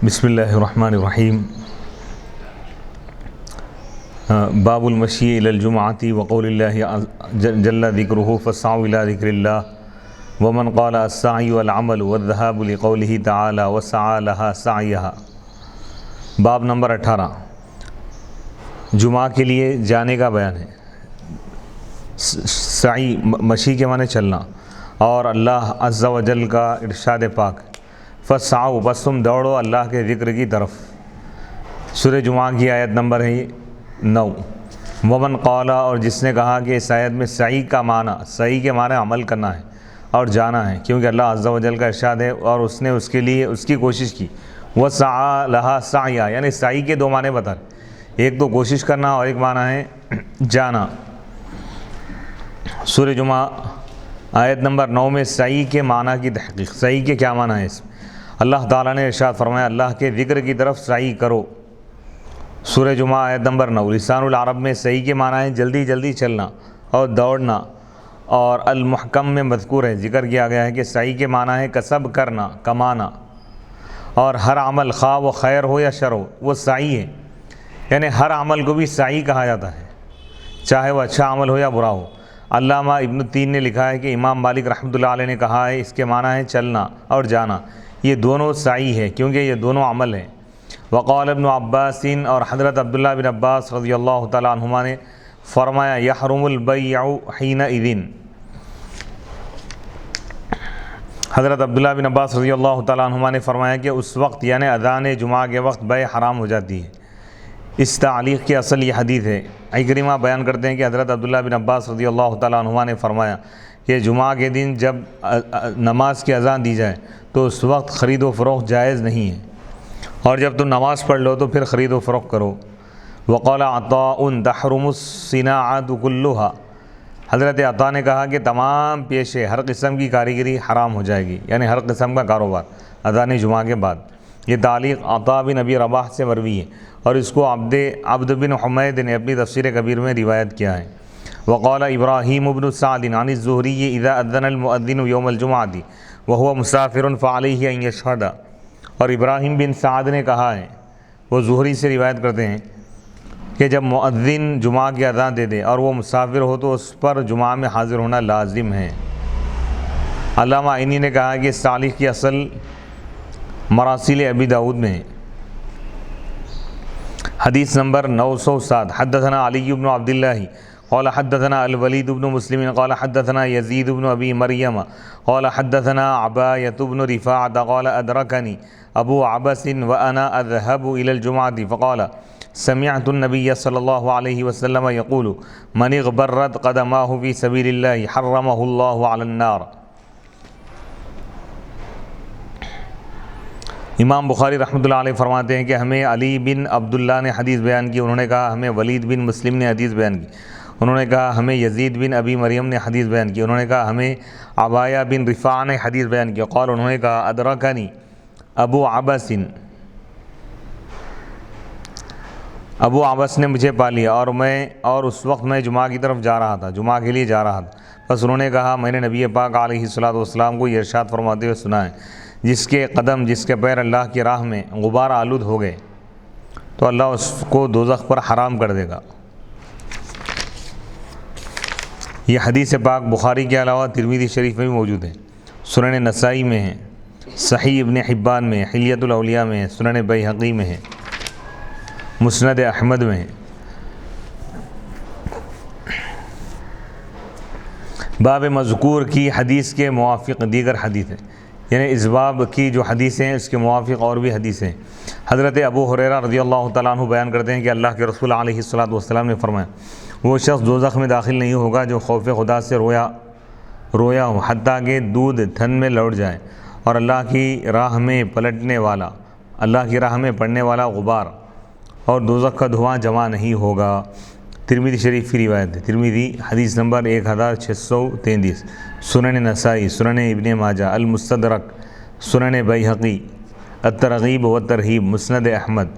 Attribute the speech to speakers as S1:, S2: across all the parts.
S1: بسم اللہ الرحمن الرحیم۔ باب المشی الی الجمعۃ وقول اللہ جل ذکرہ فاسعوا الی ذکر اللہ ومن قال السعی والعمل والذهاب لقوله تعالی وسعى لها سعیها۔ باب نمبر 18 جمعہ کے لیے جانے کا بیان ہے۔ سعی مشی کے معنی چلنا، اور اللہ عز و جل کا ارشاد پاک فاسعوا، بس تم دوڑو اللہ کے ذکر کی طرف۔ سورہ جمعہ کی آیت نمبر ہے 9۔ ومن قال، اور جس نے کہا کہ اس آیت میں سعی کا معنی، سعی کے معنی عمل کرنا ہے اور جانا ہے، کیونکہ اللہ عز و جل کا ارشاد ہے اور اس نے اس کے لیے اس کی کوشش کی۔ وسعى لها سعیا، یعنی سعی کے دو معنی بتا رہے، ایک تو کوشش کرنا اور ایک معنی ہے جانا۔ سورہ جمعہ آیت نمبر 9 میں سعی کے معنی کی تحقیق، سعی کے کیا معنی ہے اس میں اللہ تعالیٰ نے ارشاد فرمایا اللہ کے ذکر کی طرف سعی کرو۔ سورہ جمعہ آیت نمبر 9۔ لسان العرب میں سعی کے معنی ہے جلدی جلدی چلنا اور دوڑنا، اور المحکم میں مذکور ہے، ذکر کیا گیا ہے کہ سعی کے معنی ہے کسب کرنا، کمانا، اور ہر عمل خواہ وہ خیر ہو یا شر ہو وہ سعی ہے، یعنی ہر عمل کو بھی سعی کہا جاتا ہے، چاہے وہ اچھا عمل ہو یا برا ہو۔ علامہ ابن التین نے لکھا ہے کہ امام مالک رحمۃ اللہ علیہ نے کہا ہے اس کے معنی ہے چلنا اور جانا، یہ دونوں سعی ہے کیونکہ یہ دونوں عمل ہیں۔ وقال ابن عباس، اور حضرت عبداللہ بن عباس رضی اللہ تعالیٰ عنہما نے فرمایا یحرم البیع حینئذ، حضرت عبداللہ بن عباس رضی اللہ تعالیٰ عنہما نے فرمایا کہ اس وقت یعنی اذان جمعہ کے وقت بیع حرام ہو جاتی ہے۔ اس تعلیق کی اصل یہ حدیث ہے۔ عکرمہ بیان کرتے ہیں کہ حضرت عبداللہ بن عباس رضی اللہ تعالیٰ عنہما نے فرمایا کہ جمعہ کے دن جب نماز کی اذان دی جائے تو اس وقت خرید و فروخت جائز نہیں ہے، اور جب تم نماز پڑھ لو تو پھر خرید و فروخت کرو۔ وقال عطاء تحرم الصناعۃ کلھا، حضرت عطا نے کہا کہ تمام پیشے، ہر قسم کی کاریگری حرام ہو جائے گی، یعنی ہر قسم کا کاروبار اذان جمعہ کے بعد۔ یہ تعلیق عطا بن ابی رباح سے مروی ہے، اور اس کو عبد بن حمید نے اپنی تفسیر کبیر میں روایت کیا ہے۔ وقال ابراہیم بن سعد عن الزہری اذا اذن المؤذن یوم الجمعۃ وهو مسافر فعلیہ ان یشہد، اور ابراہیم بن سعد نے کہا ہے، وہ زہری سے روایت کرتے ہیں کہ جب مؤذن جمعہ کی اذان دے دے اور وہ مسافر ہو تو اس پر جمعہ میں حاضر ہونا لازم ہے۔ علامہ عینی نے کہا کہ اس تعلیق کی اصل مراسیل ابی داؤد میں ہے۔ حدیث نمبر 907۔ حدثنا علی بن عبداللہ قال حدثنا الولید بن مسلم قال حدثنا یزید بن ابی مریم قال حدثنا عبایۃ بن رفاعۃ قال ادرکنی ابو عبس وانا اذهب الى الجمعۃ فقال سمعت النبی صلی اللہ علیہ وسلم یقول من اغبرت قدماه فی سبیل اللہ حرمہ اللہ علی النار۔ امام بخاری رحمۃ اللہ علیہ فرماتے ہیں کہ ہمیں علی بن عبداللہ نے حدیث بیان کی، انہوں نے کہا ہمیں ولید بن مسلم نے حدیث بیان کی، انہوں نے کہا ہمیں یزید بن ابی مریم نے حدیث بیان کی، انہوں نے کہا ہمیں عبایہ بن رفاع نے حدیث بیان کی، قال انہوں نے کہا ادرکنی ابو عبس، ابو عبس نے مجھے پا لیا، اور اس وقت میں جمعہ کی طرف جا رہا تھا، جمعہ کے لیے جا رہا تھا۔ بس انہوں نے کہا میں نے نبی پاک علیہ الصلوۃ والسلام کو یہ ارشاد فرماتے ہوئے سنا ہے جس کے قدم، جس کے پیر اللہ کی راہ میں غبار آلود ہو گئے تو اللہ اس کو دوزخ پر حرام کر دے گا۔ یہ حدیث پاک بخاری کے علاوہ ترمذی شریف میں بھی موجود ہے، سنن نسائی میں ہے، صحیح ابن حبان میں ہے، حلیۃ الاولیاء میں ہے، سنن بیہقی میں ہے، مسند احمد میں ہے۔ باب مذکور کی حدیث کے موافق دیگر حدیث ہے، یعنی اس باب کی جو حدیثیں ہیں اس کے موافق اور بھی حدیثیں ہیں۔ حضرت ابو ہریرہ رضی اللہ تعالیٰ عنہ بیان کرتے ہیں کہ اللہ کے رسول علیہ الصلوۃ والسلام نے فرمایا وہ شخص دوزخ میں داخل نہیں ہوگا جو خوف خدا سے رویا ہو حتیٰ کہ دودھ تھن میں لوٹ جائے، اور اللہ کی راہ میں پلٹنے والا، اللہ کی راہ میں پڑنے والا غبار اور دوزخ کا دھواں جمع نہیں ہوگا۔ ترمذی شریف کی روایت ہے، ترمذی حدیث نمبر 1633۔ سنن نسائی، سنن ابن ماجہ، المستدرک، سنن بیہقی، الترغیب والترہیب، مسند احمد۔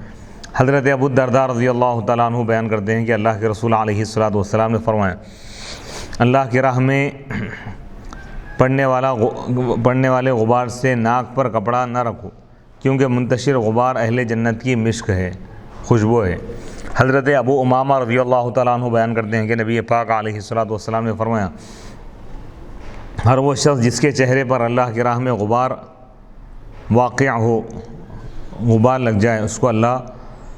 S1: حضرت ابو الدرداء رضی اللہ تعالیٰ عنہ بیان کرتے ہیں کہ اللہ کے رسول علیہ الصلوۃ والسلام نے فرمایا اللہ کی راہ میں پڑنے والے غبار سے ناک پر کپڑا نہ رکھو، کیونکہ منتشر غبار اہل جنت کی مشک ہے، خوشبو ہے۔ حضرت ابو امامہ رضی اللہ تعالیٰ عنہ بیان کرتے ہیں کہ نبی پاک علیہ الصلوۃ والسلام نے فرمایا، ہر وہ شخص جس کے چہرے پر اللہ کی راہ میں غبار واقع ہو، غبار لگ جائے، اس کو اللہ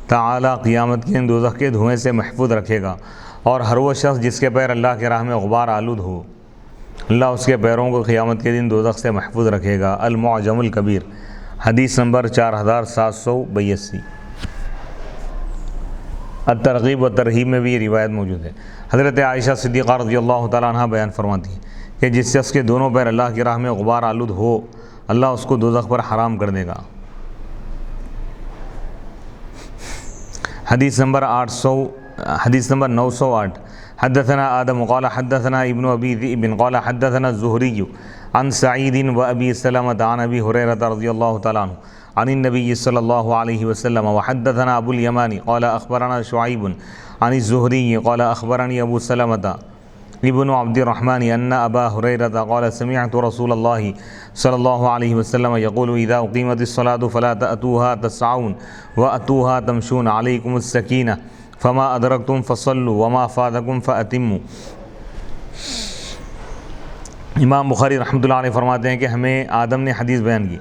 S1: تعالیٰ قیامت کے دن دوزخ کے دھوئیں سے محفوظ رکھے گا، اور ہر وہ شخص جس کے پیر اللہ کی راہ میں غبار آلود ہو، اللہ اس کے پیروں کو قیامت کے دن دوزخ سے محفوظ رکھے گا۔ المعجم الکبیر، حدیث نمبر 4782۔ الترغیب و ترہیب میں بھی یہ روایت موجود ہے۔ حضرت عائشہ صدیقہ رضی اللہ تعالیٰ عنہ بیان فرماتی ہیں کہ جس شخص کے دونوں پیر اللہ کی راہ میں غبار آلود ہو، اللہ اس کو دوزخ پر حرام کر دے گا۔ حدیث نمبر 908۔ حدثنا آدم قال حدثنا ابن ابی ذئب قال حدثنا الزہری عن سعید و ابی سلمۃ عن ابی ہریرہ رضی اللہ تعالیٰ عنہ عن النبی صلی اللہ علیہ وسلم وحدثنا ابو الیمانی قال اخبرنا شعیب عن الزہری قال اخبرنی ابو سلمۃ ابن عبد الرحمن ان ابا ہریرہ قال سمعت رسول اللہ صلی اللہ علیہ وسلم یقول اذا اقیمت الصلاۃ فلا تأتوها تسعون وأتوها تمشون علیکم السکینہ فما ادرکتم فصلوا وما فاتکم فأتموا۔ امام بخاری رحمۃ اللہ علیہ فرماتے ہیں کہ ہمیں آدم نے حدیث بیان کی،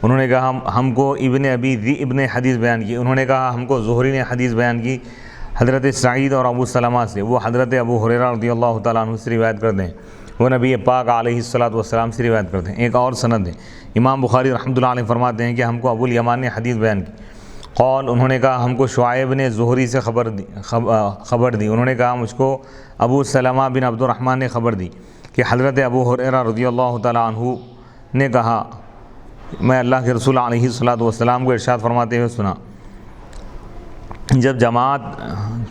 S1: انہوں نے کہا ہم کو ابن ابی ذئب نے حدیث بیان کی، انہوں نے کہا ہم کو زہری نے حدیث بیان کی حضرت سعید اور ابو سلمہ سے، وہ حضرت ابو ہریرہ رضی اللہ تعالیٰ عنہ سے روایت کرتے ہیں، وہ نبی پاک علیہ الصلوۃ والسلام سے روایت کرتے ہیں۔ ایک اور سند ہے، امام بخاری رحمۃ اللہ علیہ فرماتے ہیں کہ ہم کو ابو الیمان نے حدیث بیان کی، قول انہوں نے کہا ہم کو شعیب نے زہری سے خبر دی، انہوں نے کہا مجھ کو ابو سلمہ بن عبد الرحمن نے خبر دی کہ حضرت ابو ہریرہ رضی اللہ تعالیٰ عنہ نے کہا، میں اللہ کے رسول علیہ الصلوۃ والسلام کو ارشاد فرماتے ہوئے سنا، جب جماعت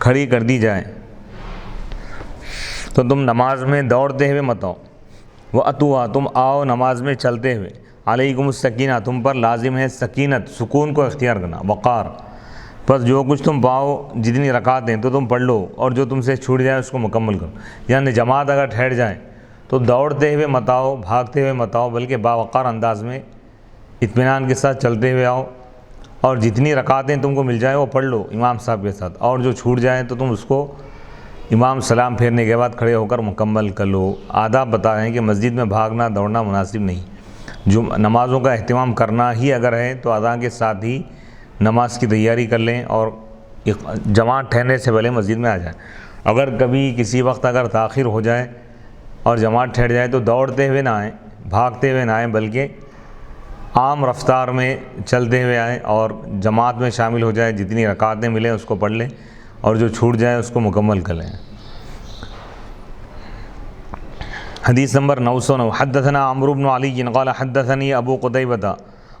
S1: کھڑی کر دی جائے تو تم نماز میں دوڑتے ہوئے مت آؤ، وَأَتُوهَا تم آؤ نماز میں چلتے ہوئے، علیکم السکینہ تم پر لازم ہے سکینت، سکون کو اختیار کرنا، وقار، پس جو کچھ تم پاؤ جتنی رکعتیں تو تم پڑھ لو، اور جو تم سے چھوٹ جائے اس کو مکمل کرو۔ یعنی جماعت اگر ٹھہر جائے تو دوڑتے ہوئے مت آؤ، بھاگتے ہوئے مت آؤ، بلکہ باوقار انداز میں اطمینان کے ساتھ چلتے ہوئے آؤ، اور جتنی رکعتیں تم کو مل جائے وہ پڑھ لو امام صاحب کے ساتھ، اور جو چھوٹ جائیں تو تم اس کو امام سلام پھیرنے کے بعد کھڑے ہو کر مکمل کر لو۔ آداب بتا رہے ہیں کہ مسجد میں بھاگنا دوڑنا مناسب نہیں، جو نمازوں کا اہتمام کرنا ہی اگر ہے تو اذان کے ساتھ ہی نماز کی تیاری کر لیں، اور جماعت ٹھہرنے سے پہلے مسجد میں آ جائیں۔ اگر کبھی کسی وقت اگر تاخیر ہو جائے اور جماعت ٹھہر جائے تو دوڑتے ہوئے نہ آئیں، بھاگتے ہوئے نہ آئیں، بلکہ عام رفتار میں چلتے ہوئے آئیں اور جماعت میں شامل ہو جائے، جتنی رکعتیں ملیں اس کو پڑھ لیں، اور جو چھوٹ جائے اس کو مکمل کر لیں۔ حدیث نمبر 909۔ حدثنا عمرو بن علی قال حدثني ابو قتيبة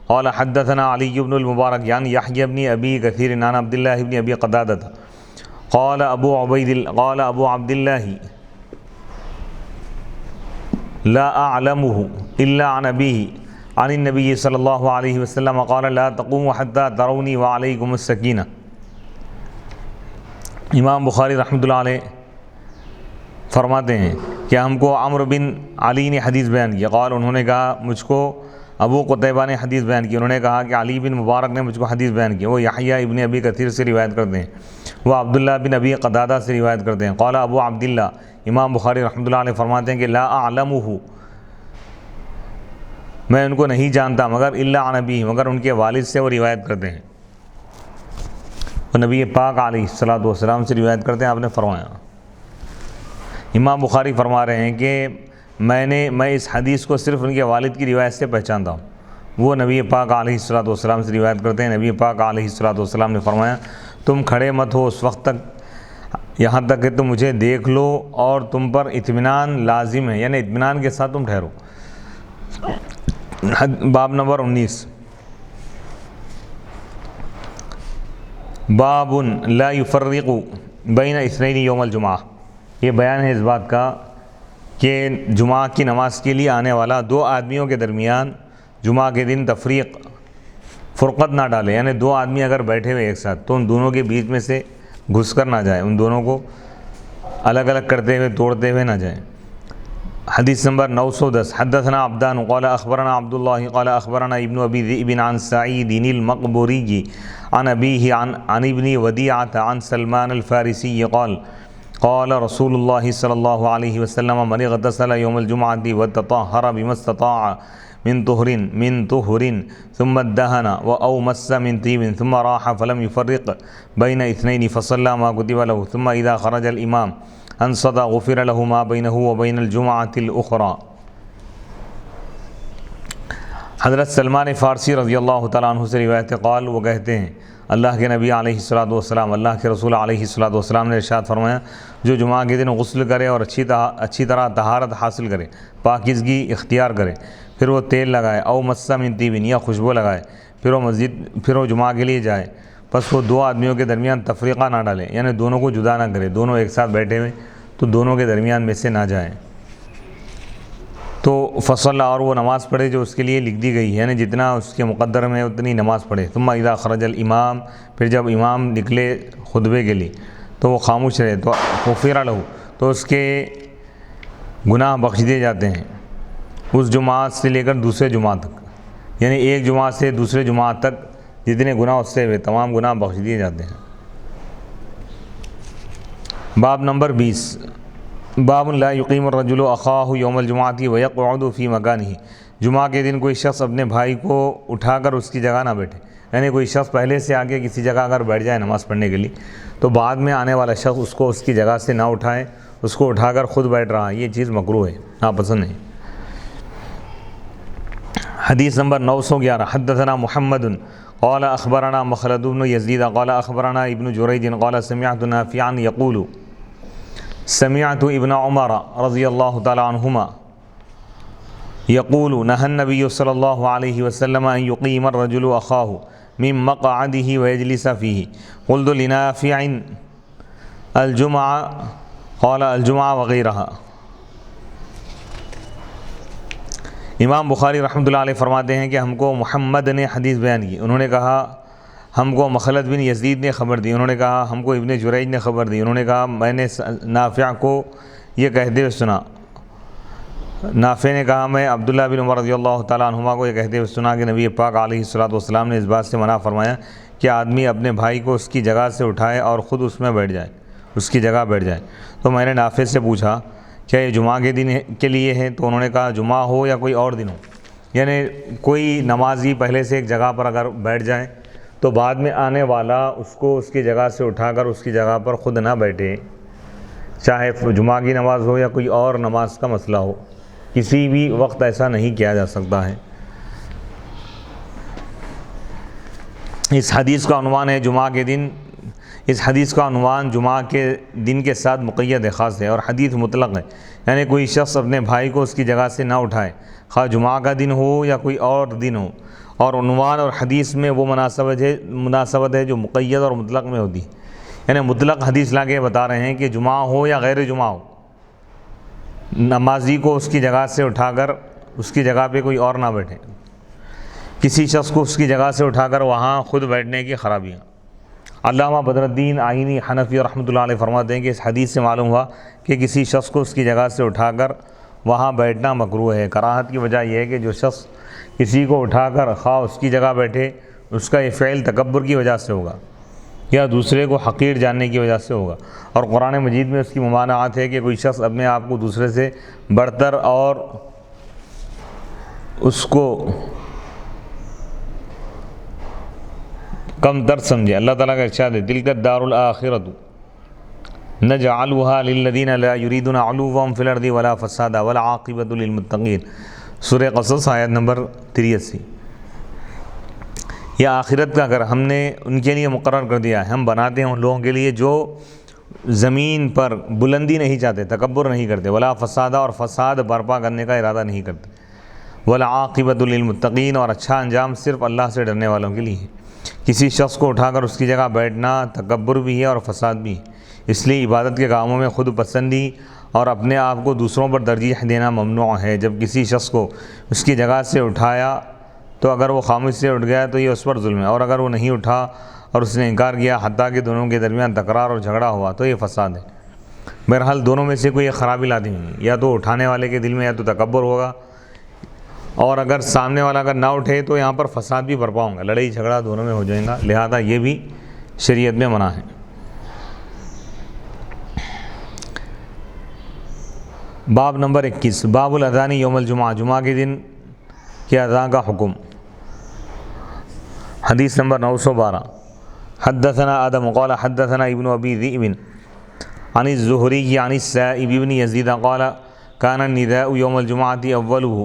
S1: قال حدثنا علي بن المبارك عن يحيى بن ابي كثير عن عبد الله بن ابي قتادة قال ابو عبد الله لا اعلمه الا عن ابيه عن النبي صلی اللہ علیہ وسلم قال لا تقوموا حتى تروني وعليكم السکینہ۔ امام بخاری رحمۃ اللہ علیہ فرماتے ہیں کہ ہم کو عمرو بن علی نے حدیث بیان کی، قال انہوں نے کہا مجھ کو ابو قتیبہ نے حدیث بیان کی، انہوں نے کہا کہ علی بن مبارک نے مجھ کو حدیث بیان کی، وہ یحییٰ ابن ابی کثیر سے روایت کرتے ہیں، وہ عبداللہ بن ابی قتادہ سے روایت کرتے ہیں۔ قال ابو عبداللہ، امام بخاری رحمۃ اللہ علیہ فرماتے ہیں کہ لا اعلمہ، میں ان کو نہیں جانتا مگر الا عن ابی، مگر ان کے والد سے وہ روایت کرتے ہیں، وہ نبی پاک علیہ الصلوۃ والسلام سے روایت کرتے ہیں، آپ نے فرمایا۔ امام بخاری فرما رہے ہیں کہ میں اس حدیث کو صرف ان کے والد کی روایت سے پہچانتا ہوں، وہ نبی پاک علیہ الصلوۃ والسلام سے روایت کرتے ہیں، نبی پاک علیہ الصلوۃ والسلام نے فرمایا تم کھڑے مت ہو اس وقت تک یہاں تک کہ تم مجھے دیکھ لو اور تم پر اطمینان لازم ہے، یعنی اطمینان کے ساتھ تم ٹھہرو۔ باب نمبر 19۔ باب لا يفرق بین اثنین یوم الجمعہ، یہ بیان ہے اس بات کا کہ جمعہ کی نماز کے لیے آنے والا دو آدمیوں کے درمیان جمعہ کے دن فرقت نہ ڈالے، یعنی دو آدمی اگر بیٹھے ہوئے ایک ساتھ تو ان دونوں کے بیچ میں سے گھس کر نہ جائے، ان دونوں کو الگ الگ کرتے ہوئے توڑتے ہوئے نہ جائیں۔ حدیث نمبر 910 حدثنا عبدان قال اخبرنا عبد الله قال اخبرنا ابن ابي ذئب عن سعيد المقبوري عن ابيه عن ابن وديعة عن سلمان الفارسي قال رسول الله صلى الله عليه وسلم من اغتسل يوم الجمعة وتطهر بما استطاع من طهر ثم ادهن او مس من طيب ثم راح فلم يفرق بين اثنين فصلى ما كتب له ثم اذا خرج الامام انصت غفر له ما بينه وبين الجمعة الأخرى۔ حضرت سلمان فارسی رضی اللہ تعالیٰ عنہ سے روایت قال، وہ کہتے ہیں اللہ کے نبی علیہ الصلوۃ والسلام، اللہ کے رسول علیہ الصلوۃ والسلام نے ارشاد فرمایا، جو جمعہ کے دن غسل کرے اور اچھی طرح طہارت حاصل کرے، پاکیزگی اختیار کرے، پھر وہ تیل لگائے، او مس من طیب یا خوشبو لگائے، پھر وہ جمعہ کے لیے جائے، پس وہ دو آدمیوں کے درمیان تفریقہ نہ ڈالے، یعنی دونوں کو جدا نہ کرے، دونوں ایک ساتھ بیٹھے ہوئے تو دونوں کے درمیان میں سے نہ جائیں، تو فصل اور وہ نماز پڑھے جو اس کے لیے لکھ دی گئی ہے، یعنی جتنا اس کے مقدر میں اتنی نماز پڑھے۔ ثم اذا خرج الامام، پھر جب امام نکلے خطبے کے لیے تو وہ خاموش رہے، تو غفر لہ، تو اس کے گناہ بخش دیے جاتے ہیں، اس جماعت سے لے کر دوسرے جمعہ تک، یعنی ایک جمعہ سے دوسرے جمعہ تک جتنے گناہ اس سے ہوئے تمام گناہ بخش دیے جاتے ہیں۔ باب نمبر 20، باب لا یقیم الرجل اخاہ یوم الجمعۃ ویقعد فی مکانہ، جمعہ کے دن کوئی شخص اپنے بھائی کو اٹھا کر اس کی جگہ نہ بیٹھے، یعنی کوئی شخص پہلے سے آگے کسی جگہ اگر بیٹھ جائے نماز پڑھنے کے لیے تو بعد میں آنے والا شخص اس کو اس کی جگہ سے نہ اٹھائے، اس کو اٹھا کر خود بیٹھ رہا ہے، یہ چیز مکروہ ہے، ناپسند ہے۔ حدیث نمبر 911 حدثنا محمد قال اخبرنا مخلد بن یزید قال اخبرنا ابن جریج قال سمعت نافعا یقول سمعت ابن عمر رضی اللہ تعالی عنہما یقول نہى النبی صلی اللہ علیہ وسلم ان یقیم الرجل اخاہ من مقعده ویجلس فیہ، قلت لنافع الجمعہ قال الجمعہ وغیرہا۔ امام بخاری رحمۃ اللہ علیہ فرماتے ہیں کہ ہم کو محمد نے حدیث بیان کی، انہوں نے کہا ہم کو مخلد بن یزید نے خبر دی، انہوں نے کہا ہم کو ابن جریج نے خبر دی، انہوں نے کہا میں نے نافع کو یہ کہتے ہوئے سنا، نافع نے کہا میں عبداللہ بن عمر رضی اللہ تعالیٰ عنہما کو یہ کہتے ہوئے سنا کہ نبی پاک علیہ الصلوۃ والسلام نے اس بات سے منع فرمایا کہ آدمی اپنے بھائی کو اس کی جگہ سے اٹھائے اور خود اس میں بیٹھ جائے، اس کی جگہ بیٹھ جائے۔ تو میں نے نافع سے پوچھا کیا یہ جمعہ کے دن کے لیے ہے؟ تو انہوں نے کہا جمعہ ہو یا کوئی اور دن ہو، یعنی کوئی نمازی پہلے سے ایک جگہ پر اگر بیٹھ جائے تو بعد میں آنے والا اس کو اس کی جگہ سے اٹھا کر اس کی جگہ پر خود نہ بیٹھے، چاہے جمعہ کی نماز ہو یا کوئی اور نماز کا مسئلہ ہو، کسی بھی وقت ایسا نہیں کیا جا سکتا ہے۔ اس حدیث کا عنوان ہے جمعہ کے دن، اس حدیث کا عنوان جمعہ کے دن کے ساتھ مقید خاص ہے، اور حدیث مطلق ہے، یعنی کوئی شخص اپنے بھائی کو اس کی جگہ سے نہ اٹھائے، خواہ جمعہ کا دن ہو یا کوئی اور دن ہو، اور عنوان اور حدیث میں وہ مناسبت ہے جو مقید اور مطلق میں ہوتی ہے، یعنی مطلق حدیث لا کے بتا رہے ہیں کہ جمعہ ہو یا غیر جمعہ ہو، نمازی کو اس کی جگہ سے اٹھا کر اس کی جگہ پہ کوئی اور نہ بیٹھے، کسی شخص کو اس کی جگہ سے اٹھا کر وہاں خود بیٹھنے کی خرابیاں۔ علامہ بدر الدین آئینی حنفی رحمۃ اللہ علیہ فرماتے ہیں کہ اس حدیث سے معلوم ہوا کہ کسی شخص کو اس کی جگہ سے اٹھا کر وہاں بیٹھنا مکروہ ہے۔ کراہت کی وجہ یہ ہے کہ جو شخص کسی کو اٹھا کر خواہ اس کی جگہ بیٹھے، اس کا یہ فعل تکبر کی وجہ سے ہوگا یا دوسرے کو حقیر جاننے کی وجہ سے ہوگا، اور قرآن مجید میں اس کی ممانعت ہے کہ کوئی شخص اپنے آپ کو دوسرے سے برتر اور اس کو کم تر سمجھے۔ اللہ تعالیٰ کا ارشاد ہے تلک الدار الآخرۃ نجعلها للذین لا یریدون علوا فی الارض ولا فسادا والعاقبۃ للمتقین، سورہ قصص آیت نمبر 83۔ یہ آخرت کا گھر ہم نے ان کے لیے مقرر کر دیا ہے، ہم بناتے ہیں ان لوگوں کے لیے جو زمین پر بلندی نہیں چاہتے، تکبر نہیں کرتے، ولا فسادہ، اور فساد برپا کرنے کا ارادہ نہیں کرتے، والعاقبۃ للمتقین، اور اچھا انجام صرف اللہ سے ڈرنے والوں کے لیے ہے۔ کسی شخص کو اٹھا کر اس کی جگہ بیٹھنا تکبر بھی ہے اور فساد بھی ہے، اس لیے عبادت کے کاموں میں خود پسندی اور اپنے آپ کو دوسروں پر ترجیح دینا ممنوع ہے۔ جب کسی شخص کو اس کی جگہ سے اٹھایا تو اگر وہ خاموش سے اٹھ گیا تو یہ اس پر ظلم ہے، اور اگر وہ نہیں اٹھا اور اس نے انکار کیا حتیٰ کہ دونوں کے درمیان تکرار اور جھگڑا ہوا تو یہ فساد ہے۔ بہرحال دونوں میں سے کوئی ایک خرابی لازمی ہے، یا تو اٹھانے والے کے دل میں یا تو تکبر ہوگا، اور اگر سامنے والا اگر نہ اٹھے تو یہاں پر فساد بھی برپا ہوں گا، لڑائی جھگڑا دونوں میں ہو جائے گا، لہذا یہ بھی شریعت میں منع ہے۔ باب نمبر 21، باب الاذان یوم الجمعہ، جمعہ کے دن کے اذان کا حکم۔ حدیث نمبر 912، حدثنا آدم قال حدثنا ابن ابی ذئب عن الزہری عن السائب بن یزید قال كان النداء يوم الجمعة أوله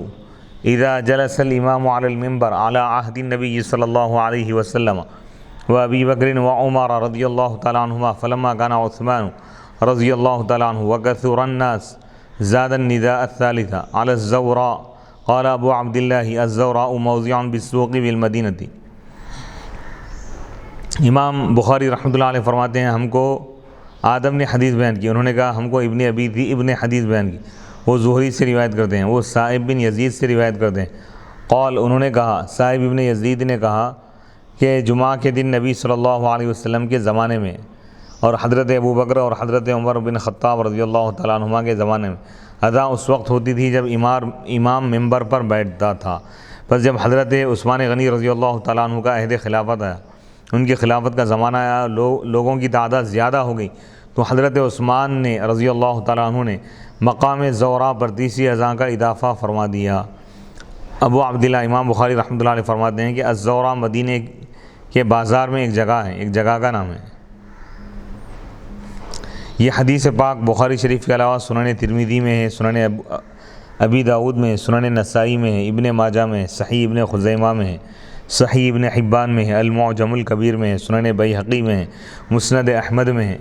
S1: إذا جلس الإمام على المنبر على عهد النبي صلى الله عليه وسلم وأبي بكر وعمر رضي الله تعالى عنهما، فلما كان عثمان رضي الله تعالى عنه وكثر الناس زاد النداء الثالث على الزوراء، قال أبو عبد الله الزوراء موضع بالسوق بالمدينة۔ امام بخاری رحمۃ اللہ علیہ فرماتے ہیں ہم کو آدم نے حدیث بیان کی، انہوں نے کہا ہم کو ابن ابی ذئب نے حدیث بیان کی، وہ زہری سے روایت کرتے ہیں، وہ سائب بن یزید سے روایت کرتے ہیں۔ قال انہوں نے کہا، سائب ابن یزید نے کہا کہ جمعہ کے دن نبی صلی اللہ علیہ وسلم کے زمانے میں اور حضرت ابو بکر اور حضرت عمر بن خطاب رضی اللہ تعالیٰ عنہما کے زمانے میں اذان اس وقت ہوتی تھی جب امام ممبر پر بیٹھتا تھا، بس جب حضرت عثمان غنی رضی اللہ تعالیٰ عنہ کا عہد خلافت آیا، ان کی خلافت کا زمانہ آیا، لوگوں کی تعداد زیادہ ہو گئی، تو حضرت عثمان نے رضی اللہ تعالیٰ عنہ نے مقام زورا پر تیسری اذان کا اضافہ فرما دیا۔ ابو عبداللہ امام بخاری رحمۃ اللہ علیہ فرماتے ہیں کہ الزورا مدینے کے بازار میں ایک جگہ ہے، ایک جگہ کا نام ہے۔ یہ حدیث پاک بخاری شریف کے علاوہ سنن ترمذی میں ہے، سنن ابی داؤد میں ہے، سنن نسائی میں ہے، ابن ماجہ میں ہے، صحیح ابن خزیمہ میں ہے، صحیح ابن حبان میں ہے، المعجم الکبیر میں ہے، سنن بیہقی میں ہے، مسند احمد میں ہے۔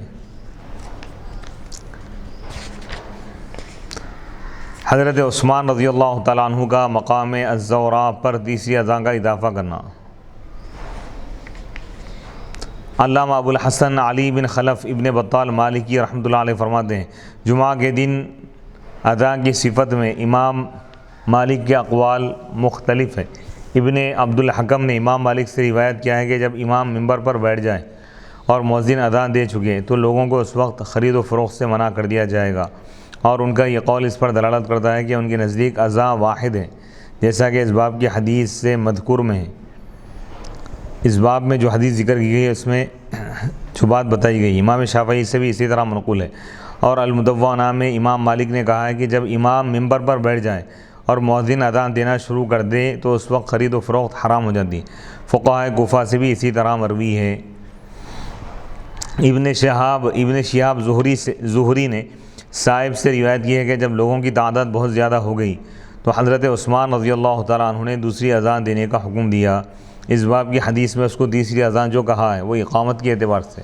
S1: حضرت عثمان رضی اللہ تعالیٰ عنہ کا مقام الزورا پر تیسری اذان کا اضافہ کرنا۔ علامہ ابو الحسن علی بن خلف ابن بطال مالکی رحمۃ اللہ علیہ فرماتے ہیں جمعہ کے دن اذان کی صفت میں امام مالک کے اقوال مختلف ہیں۔ ابن عبد الحکم نے امام مالک سے روایت کیا ہے کہ جب امام ممبر پر بیٹھ جائیں اور مؤذن اذان دے چکے تو لوگوں کو اس وقت خرید و فروخت سے منع کر دیا جائے گا، اور ان کا یہ قول اس پر دلالت کرتا ہے کہ ان کے نزدیک اذان واحد ہے، جیسا کہ اس باب کی حدیث سے مذکور میں ہے۔ اس باب میں جو حدیث ذکر کی گئی ہے اس میں جو بات بتائی گئی امام شافعی سے بھی اسی طرح منقول ہے، اور المدونہ میں امام مالک نے کہا ہے کہ جب امام ممبر پر بیٹھ جائیں اور مؤذن اذان دینا شروع کر دے تو اس وقت خرید و فروخت حرام ہو جاتی ہے۔ فقہائے کوفہ سے بھی اسی طرح مروی ہے۔ ابن شہاب زہری نے صاحب سے روایت کی ہے کہ جب لوگوں کی تعداد بہت زیادہ ہو گئی تو حضرت عثمان رضی اللہ تعالیٰ عنہ نے دوسری اذان دینے کا حکم دیا۔ اس باب کی حدیث میں اس کو تیسری اذان جو کہا ہے وہ اقامت کے اعتبار سے۔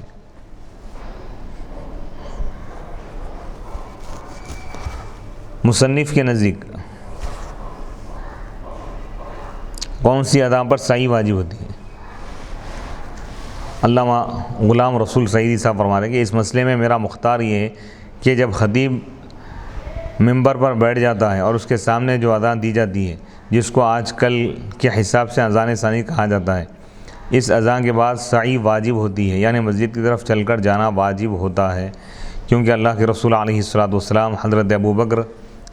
S1: مصنف کے نزدیک کون سی اذان پر سعی واجب ہوتی ہے؟ علامہ غلام رسول سعیدی صاحب فرما رہے ہیں کہ اس مسئلے میں میرا مختار یہ ہے کہ جب خطیب ممبر پر بیٹھ جاتا ہے اور اس کے سامنے جو اذان دی جاتی ہے جس کو آج کل کے حساب سے اذان ثانی کہا جاتا ہے، اس اذان کے بعد سعی واجب ہوتی ہے، یعنی مسجد کی طرف چل کر جانا واجب ہوتا ہے، کیونکہ اللہ کے رسول علیہ الصلوۃ والسلام حضرت ابو بکر،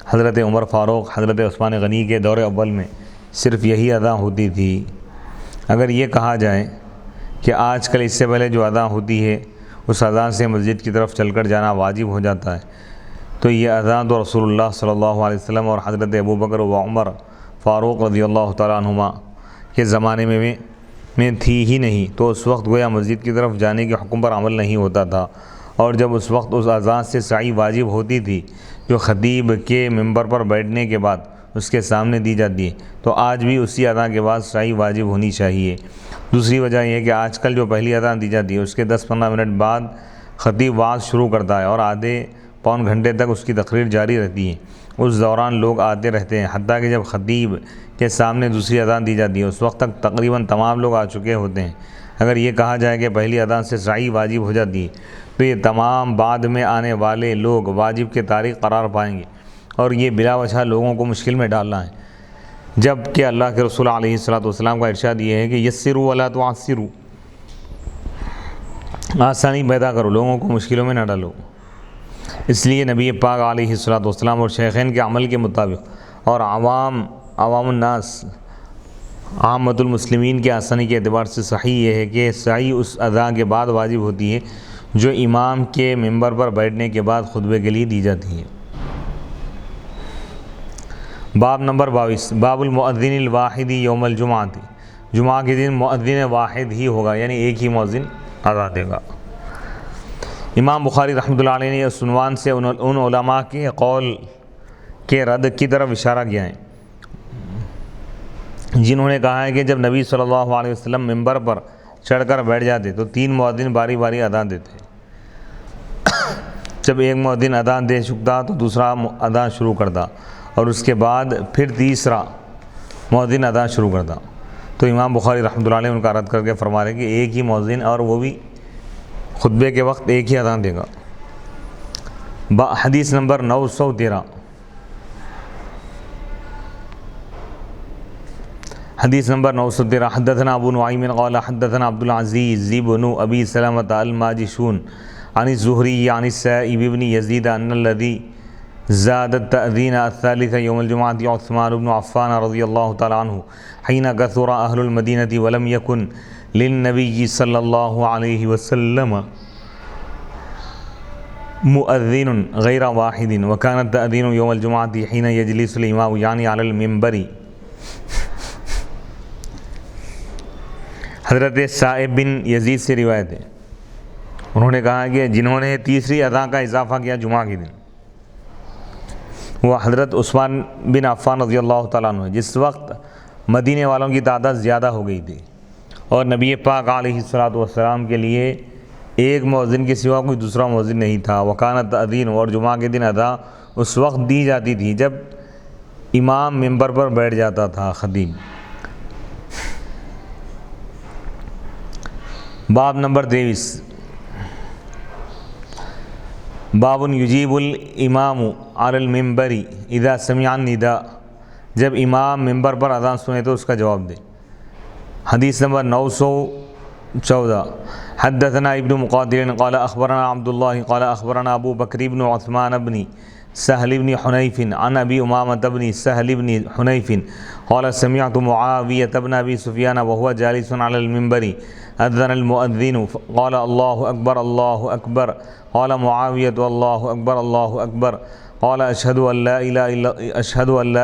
S1: حضرت عمر فاروق، حضرت عثمان غنی کے دور اول میں صرف یہی اذان ہوتی تھی۔ اگر یہ کہا جائے کہ آج کل اس سے پہلے جو اذان ہوتی ہے اس اذان سے مسجد کی طرف چل کر جانا واجب ہو جاتا ہے، تو یہ اذان تو رسول اللہ صلی اللہ علیہ وسلم اور حضرت ابو بکر و عمر فاروق رضی اللہ تعالیٰ عنہما کے زمانے میں تھی ہی نہیں، تو اس وقت گویا مسجد کی طرف جانے کے حکم پر عمل نہیں ہوتا تھا، اور جب اس وقت اس اذان سے سعی واجب ہوتی تھی جو خطیب کے ممبر پر بیٹھنے کے بعد اس کے سامنے دی جاتی ہے، تو آج بھی اسی اذان کے بعد سعی واجب ہونی چاہیے۔ دوسری وجہ یہ ہے کہ آج کل جو پہلی اذان دی جاتی ہے اس کے 10-15 منٹ بعد خطیب وعظ شروع کرتا ہے اور آدھے پون گھنٹے تک اس کی تقریر جاری رہتی ہے، اس دوران لوگ آتے رہتے ہیں، حتیٰ کہ جب خطیب کے سامنے دوسری اذان دی جاتی ہے اس وقت تک تقریباً تمام لوگ آ چکے ہوتے ہیں۔ اگر یہ کہا جائے کہ پہلی اذان سے سعی واجب ہو جاتی ہے تو یہ تمام بعد میں آنے والے لوگ واجب کے تاریخ قرار پائیں گے، اور یہ بلا وجہ لوگوں کو مشکل میں ڈالنا ہے، جب کہ اللہ کے رسول علیہ الصلوۃ والسلام کا ارشاد یہ ہے کہ یسروا ولا تعسروا، آسانی پیدا کرو، لوگوں کو مشکلوں میں نہ ڈالو۔ اس لیے نبی پاک علیہ الصلوۃ والسلام اور شیخین کے عمل کے مطابق اور عوام الناس عامۃ المسلمین کے آسانی کے اعتبار سے صحیح یہ ہے کہ سعی اس اذان کے بعد واجب ہوتی ہے جو امام کے ممبر پر بیٹھنے کے بعد خطبے کے لیے دی جاتی ہے۔ باب نمبر 22، باب المؤذن الواحد یوم الجمعہ، جمعہ کے دن مؤذن واحد ہی ہوگا، یعنی ایک ہی مؤذن اذان دے گا۔ امام بخاری رحمۃ اللہ علیہ نے اس عنوان سے ان علماء کے قول کے رد کی طرف اشارہ کیا ہے جنہوں نے کہا ہے کہ جب نبی صلی اللہ علیہ وسلم ممبر پر چڑھ کر بیٹھ جاتے تو 3 مؤذن باری باری اذان دیتے، جب ایک مؤذن اذان دے چکتا تو دوسرا اذان شروع کرتا اور اس کے بعد پھر تیسرا مؤذن اذان شروع کرتا۔ تو امام بخاری رحمۃ اللہ علیہ ان کا رد کر کے فرما رہے کہ ایک ہی مؤذن اور وہ بھی خطبے کے وقت ایک ہی اذان دے گا۔ حدیث نمبر 913، حدیث نمبر 913، حدثنا ابو نعیم قال حدثنا عبد العزیز بن ابی سلمۃ الماجشون عن الزہری عن السائب بن یزید ان الذی زاد التأذین الثالث یوم الجمعۃ عثمان بن عفان رضی اللہ تعالی عنہ حین کثر اہل المدینۃ ولم یکن للنبی صلی اللہ علیہ وسلم مؤذن غیر واحد وکان التأذین یوم الجمعۃ حین یجلس الامام یعنی علی المنبر۔ حضرت سائب بن یزید سے روایت ہے، انہوں نے کہا کہ جنہوں نے تیسری اذان کا اضافہ کیا جمعہ کے دن وہ حضرت عثمان بن عفان رضی اللہ تعالیٰ عنہ، جس وقت مدینے والوں کی تعداد زیادہ ہو گئی تھی اور نبی پاک علیہ الصلوۃ والسلام کے لیے ایک مؤذن کے سوا کوئی دوسرا مؤذن نہیں تھا۔ وکانت تأذین، اور جمعہ کے دن اذان اس وقت دی جاتی تھی جب امام ممبر پر بیٹھ جاتا تھا خطیب۔ باب نمبر 23، باب یجیب الامام علی المنبر اذا سمع النداء، جب امام ممبر پر اذان سنے تو اس کا جواب دے۔ حدیث نمبر 914، حدثنا ابن مقاتل قال اخبرنا عبد الله قال اخبرنا ابو بکر بن عثمان بن سهل بن حنیف عن ابی امامة بن سهل بن حنیف قال سمعت معاویة بن ابی سفیان وهو جالس على المنبر اذن المؤذن قال الله اکبر الله اکبر قال معاویة الله اکبر الله اکبر قال اشهد ان لا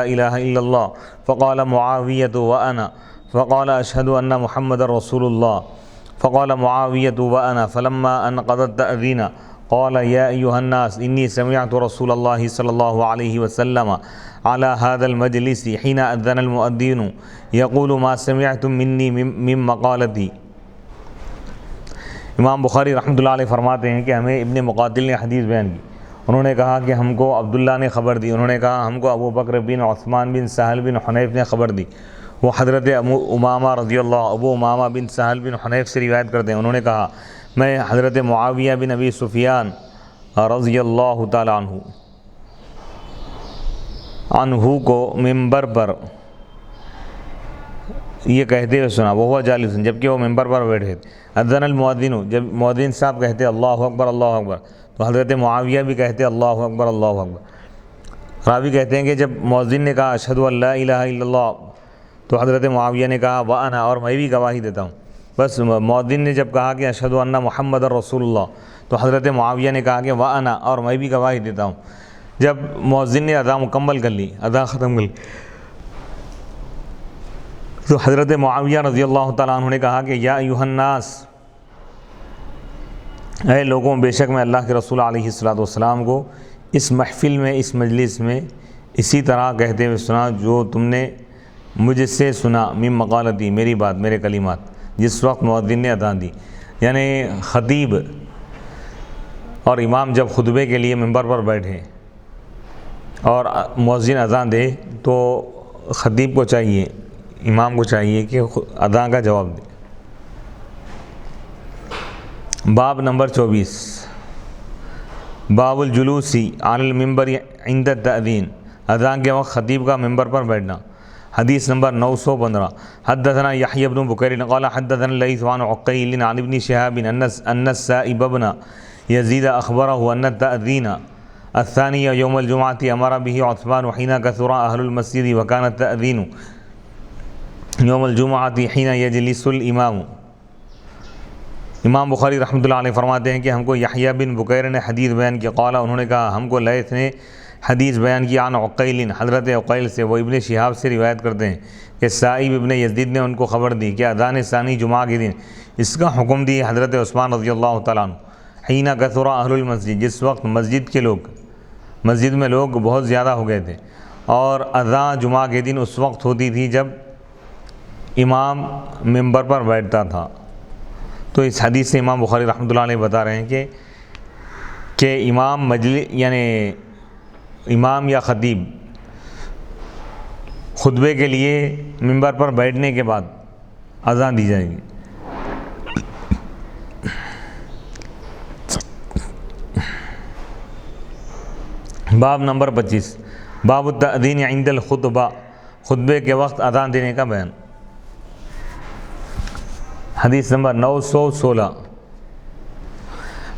S1: اله الا الله فقال معاویة وانا فقال اشهد ان محمد رسول الله فقال معاویة وانا فلما ان قضى التأذین قال يا أيها الناس إني سمعت رسول الله صلى الله عليه وسلم على هذا المجلس حين أذن المؤذن يقول ما سمعتم مني من مقالتي۔ امام بخاری رحمۃ اللہ علیہ فرماتے ہیں کہ ہمیں ابن مقاتل نے حدیث بیان کی، انہوں نے کہا کہ ہم کو عبداللہ نے خبر دی، انہوں نے کہا ہم کو ابو بکر بن عثمان بن سہل بن حنیف نے خبر دی، وہ حضرت امامہ رضی اللہ ابو امامہ بن سہل بن حنیف سے روایت کرتے ہیں، انہوں نے کہا میں حضرت معاویہ بن ابی سفیان رضی اللہ تعالی عنہ کو ممبر پر یہ کہتے ہوئے سنا، وہ جالس، جبکہ وہ ممبر پر بیٹھے تھے۔ اذن المؤذن، جب مؤذن صاحب کہتے اللہ اکبر اللہ اکبر تو حضرت معاویہ بھی کہتے اللہ اکبر اللہ اکبر۔ راوی کہتے ہیں کہ جب مؤذن نے کہا اشہد ان لا الہ الا اللہ تو حضرت معاویہ نے کہا وانا، اور میں بھی گواہی دیتا ہوں۔ بس مؤذن نے جب کہا کہ اشہد ان محمد رسول اللہ تو حضرت معاویہ نے کہا کہ وانا، اور میں بھی گواہی دیتا ہوں۔ جب مؤذن نے اذان مکمل کر لی، اذان ختم کر لی، تو حضرت معاویہ رضی اللہ تعالیٰ عنہ نے کہا کہ یا ایھا الناس، اے لوگوں، بے شک میں اللہ کے رسول علیہ الصلوۃ والسلام کو اس محفل میں، اس مجلس میں اسی طرح کہتے ہوئے سنا جو تم نے مجھ سے سنا، من مقالتی، میری بات، میرے کلمات، جس وقت مؤذن نے اذان دی۔ یعنی خطیب اور امام جب خطبے کے لیے ممبر پر بیٹھے اور مؤذن اذان دے تو خطیب کو چاہیے، امام کو چاہیے کہ اذان کا جواب دے۔ باب نمبر 24، باب الجلوس علی المنبر عند التأذین، اذان کے وقت خطیب کا ممبر پر بیٹھنا۔ حدیث نمبر 915، حدثنا یحیی بن بکیر قال حدثنا اللیث عن عقیل عن ابن شہاب ان السائب بن یزید اخبرہ ان التأذین الثانی یوم الجمعۃ امر به عثمان حین کثر اہل المسجد وکان التأذین یوم الجمعۃ حین یجلس الامام۔ امام بخاری رحمۃ اللہ علیہ فرماتے ہیں کہ ہم کو یحییٰ بن بکیر نے حدیث بیان کی، قال انہوں نے کہا ہم کو لیث نے حدیث بیان کی عن عقیل، حضرت عقیل سے، وہ ابن شہاب سے روایت کرتے ہیں کہ سائب ابن یزید نے ان کو خبر دی کہ اذان ثانی جمعہ کے دن اس کا حکم دی حضرت عثمان رضی اللہ تعالیٰ عنہ، حین کثر اہل المسجد، جس وقت مسجد میں لوگ بہت زیادہ ہو گئے تھے، اور اذان جمعہ کے دن اس وقت ہوتی تھی جب امام ممبر پر بیٹھتا تھا۔ تو اس حدیث سے امام بخاری رحمۃ اللہ علیہ بتا رہے ہیں کہ امام یعنی امام یا خطیب خطبے کے لیے ممبر پر بیٹھنے کے بعد اذان دی جائے گی۔ باب نمبر 25، باب التأذین عند الخطبہ، خطبے کے وقت اذان دینے کا بیان۔ حدیث نمبر 916،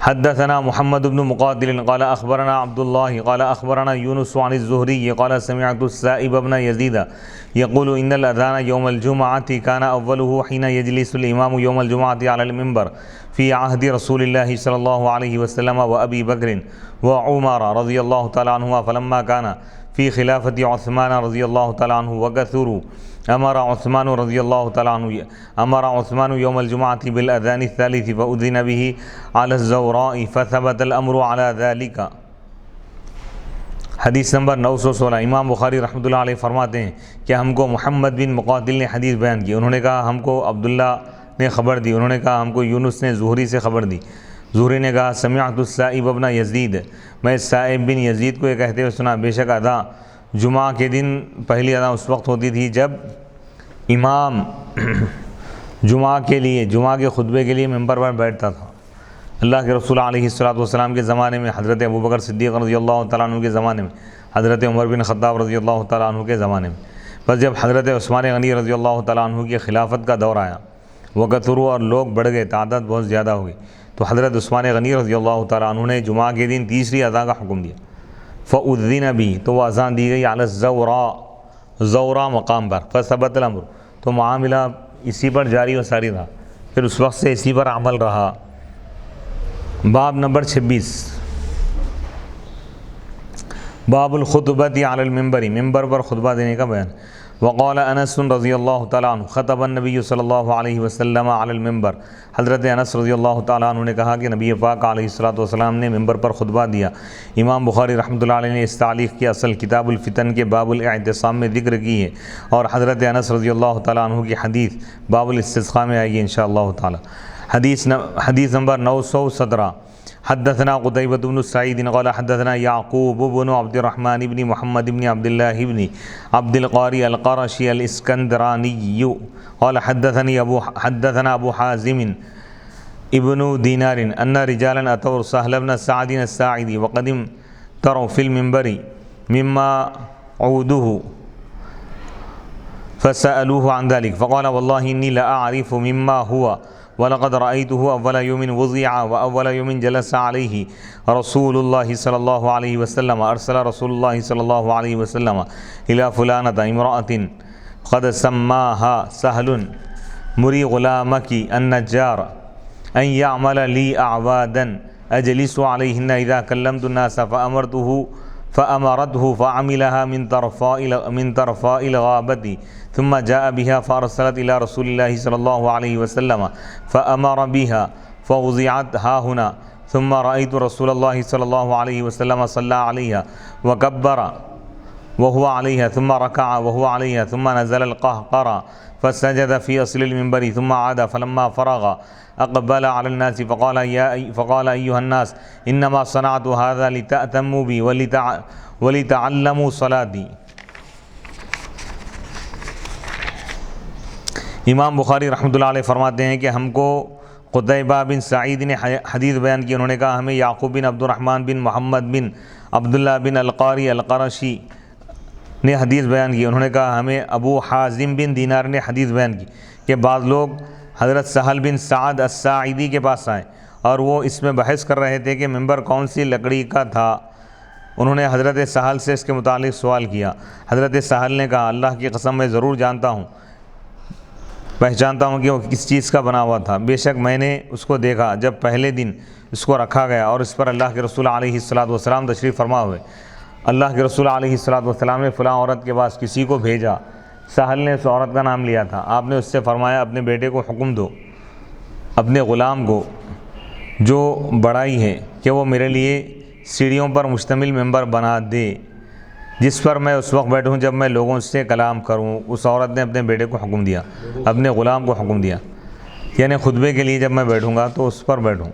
S1: حدثنا محمد بن مقاتل قال اخبرنا عبد الله قال اخبرنا يونس عن الزهري قال سمعت السائب بن يزيد يقول ان الاذان يوم الجمعة كان اوله حين يجلس الامام يوم الجمعة على المنبر في عهد رسول الله صلى الله عليه وسلم وابي بكر وعمر رضي الله تعالى عنهما، فلما كان في خلافة عثمان رضي الله تعالى عنه وكثروا امر عثمان رضی اللہ تعالیٰ عنہ امر عثمان یوم الجمعۃ بالاذان الثالث فاذن به على الزوراء فثبت الامر على ذلك۔ حدیث نمبر 916، امام بخاری رحمۃ اللہ علیہ فرماتے ہیں کہ ہم کو محمد بن مقاتل نے حدیث بیان کی، انہوں نے کہا ہم کو عبداللہ نے خبر دی، انہوں نے کہا ہم کو یونس نے زہری سے خبر دی، زہری نے کہا سمعت السائب بن یزید، میں سائب بن یزید کو یہ کہتے ہوئے سنا، بے شک اذان جمعہ کے دن پہلی اذان اس وقت ہوتی تھی جب امام جمعہ کے خطبے کے لیے ممبر پر بیٹھتا تھا۔ اللہ کے رسول علیہ الصلوۃ والسلام کے زمانے میں، حضرت ابو بکر صدیق رضی اللہ تعالیٰ عنہ کے زمانے میں، حضرت عمر بن خطاب رضی اللہ تعالیٰ عنہ کے زمانے میں، بس جب حضرت عثمان غنی رضی اللہ تعالیٰ عنہ کی خلافت کا دور آیا، وکثروا اور لوگ بڑھ گئے، تعداد بہت زیادہ ہو گئی، تو حضرت عثمان غنی رضی اللہ تعالیٰ عنہ نے جمعہ کے دن تیسری اذان کا حکم دیا، فاذن بھی، تو وہ اذان دی گئی علی الزوراء، زورا مقام پر، فثبت الامر، تو معاملہ اسی پر جاری و ساری رہا، پھر اس وقت سے اسی پر عمل رہا۔ باب نمبر 26، باب الخطبۃ علی المنبر، ممبر پر خطبہ دینے کا بیان۔ وقال انس رضی اللہ تعالیٰ عنہ خطب النبی صلی اللہ علیہ وسلم علی المنبر، حضرت انس رضی اللہ تعالیٰ عنہ نے کہا کہ نبی پاک علیہ الصلوۃ والسلام نے ممبر پر خطبہ دیا۔ امام بخاری رحمۃ اللہ علیہ نے اس تعلیق کی اصل کتاب الفتن کے باب الاعتصام میں ذکر کی ہے، اور حضرت انس رضی اللہ تعالیٰ عنہ کی حدیث باب الاستسقاء میں آئے گی انشاءاللہ تعالی۔ حدیث نمبر 917، حدثنا قتيبة بن سعيد قال حدثنا يعقوب بن عبد الرحمن بن محمد بن عبد الله بن عبد القاري القرشي الاسكندراني قال حدثنا ابو حازم ابن دينار ان رجالا اتوا سهل بن سعد الساعدي وقدم تروا في المنبر مما عوده فسألوه عن ذلك فقال والله إني لا أعرف مما هو وَلَقَدْ رَأَيْتُهُ أَوَّلَ يَوْمٍ وُضِعَ وَأَوَّلَ يَوْمٍ جَلَسَ عَلَيْهِ رسول الله صلى الله عليه وسلم أرسل رسول الله صلى الله عليه وسلم إلى فلانة امرأة قد سماها سهل مري غلامك النجار أن يعمل لي أعوادا أجلس عليهن إذا كلمت الناس فأمرته فعملها من طرفاء الغابة ثم جاء بها فأرسلت إلى رسول الله صلى الله عليه وسلم فأمر بها فوضعت ها هنا ثم رأيت رسول الله صلى الله عليه وسلم صلى عليها وكبر وهو عليها ثم ركع وهو عليها ثم نزل القهقرى فسجد في أصل المنبر ثم عاد فلما فرغ أقبل على الناس فقال أيها الناس إنما صنعت هذا لتأتموا بي ولتعلموا صلاتي۔ امام بخاری رحمۃ اللہ علیہ فرماتے ہیں کہ ہم کو قتیبہ بن سعید نے حدیث بیان کی، انہوں نے کہا ہمیں یعقوب بن عبد الرحمن بن محمد بن عبداللہ بن القاری القرشی نے حدیث بیان کی، انہوں نے کہا ہمیں ابو حازم بن دینار نے حدیث بیان کی کہ بعض لوگ حضرت سہل بن سعد الساعدی کے پاس آئے اور وہ اس میں بحث کر رہے تھے کہ ممبر کون سی لکڑی کا تھا، انہوں نے حضرت سہل سے اس کے متعلق سوال کیا۔ حضرت سہل نے کہا اللہ کی قسم میں ضرور پہچانتا ہوں کہ وہ کس چیز کا بنا ہوا تھا، بے شک میں نے اس کو دیکھا جب پہلے دن اس کو رکھا گیا اور اس پر اللہ کے رسول علیہ الصلاۃ والسلام تشریف فرما ہوئے۔ اللہ کے رسول علیہ الصلاۃ والسلام نے فلاں عورت کے پاس کسی کو بھیجا۔ سہل نے اس عورت کا نام لیا تھا۔ آپ نے اس سے فرمایا اپنے بیٹے کو حکم دو، اپنے غلام کو جو بڑائی ہے کہ وہ میرے لیے سیڑھیوں پر مشتمل ممبر بنا دے جس پر میں اس وقت بیٹھوں جب میں لوگوں سے کلام کروں۔ اس عورت نے اپنے بیٹے کو حکم دیا، اپنے غلام کو حکم دیا، یعنی خطبے کے لیے جب میں بیٹھوں گا تو اس پر بیٹھوں۔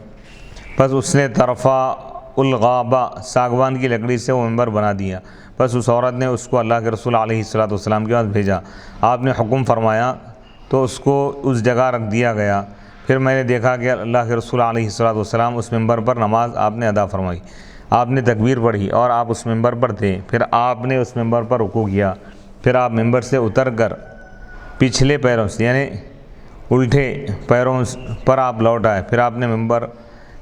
S1: بس اس نے طرفہ الغابہ ساگوان کی لکڑی سے وہ ممبر بنا دیا۔ بس اس عورت نے اس کو اللہ کے رسول علیہ الصلاۃ والسلام کے پاس بھیجا۔ آپ نے حکم فرمایا تو اس کو اس جگہ رکھ دیا گیا۔ پھر میں نے دیکھا کہ اللہ کے رسول علیہ الصلاۃ والسلام اس ممبر پر نماز آپ نے ادا فرمائی۔ آپ نے تکبیر پڑھی اور آپ اس ممبر پر تھے۔ پھر آپ نے اس ممبر پر رکوع کیا۔ پھر آپ ممبر سے اتر کر پچھلے پیروں سے یعنی الٹے پیروں پر آپ لوٹ آئے۔ پھر آپ نے ممبر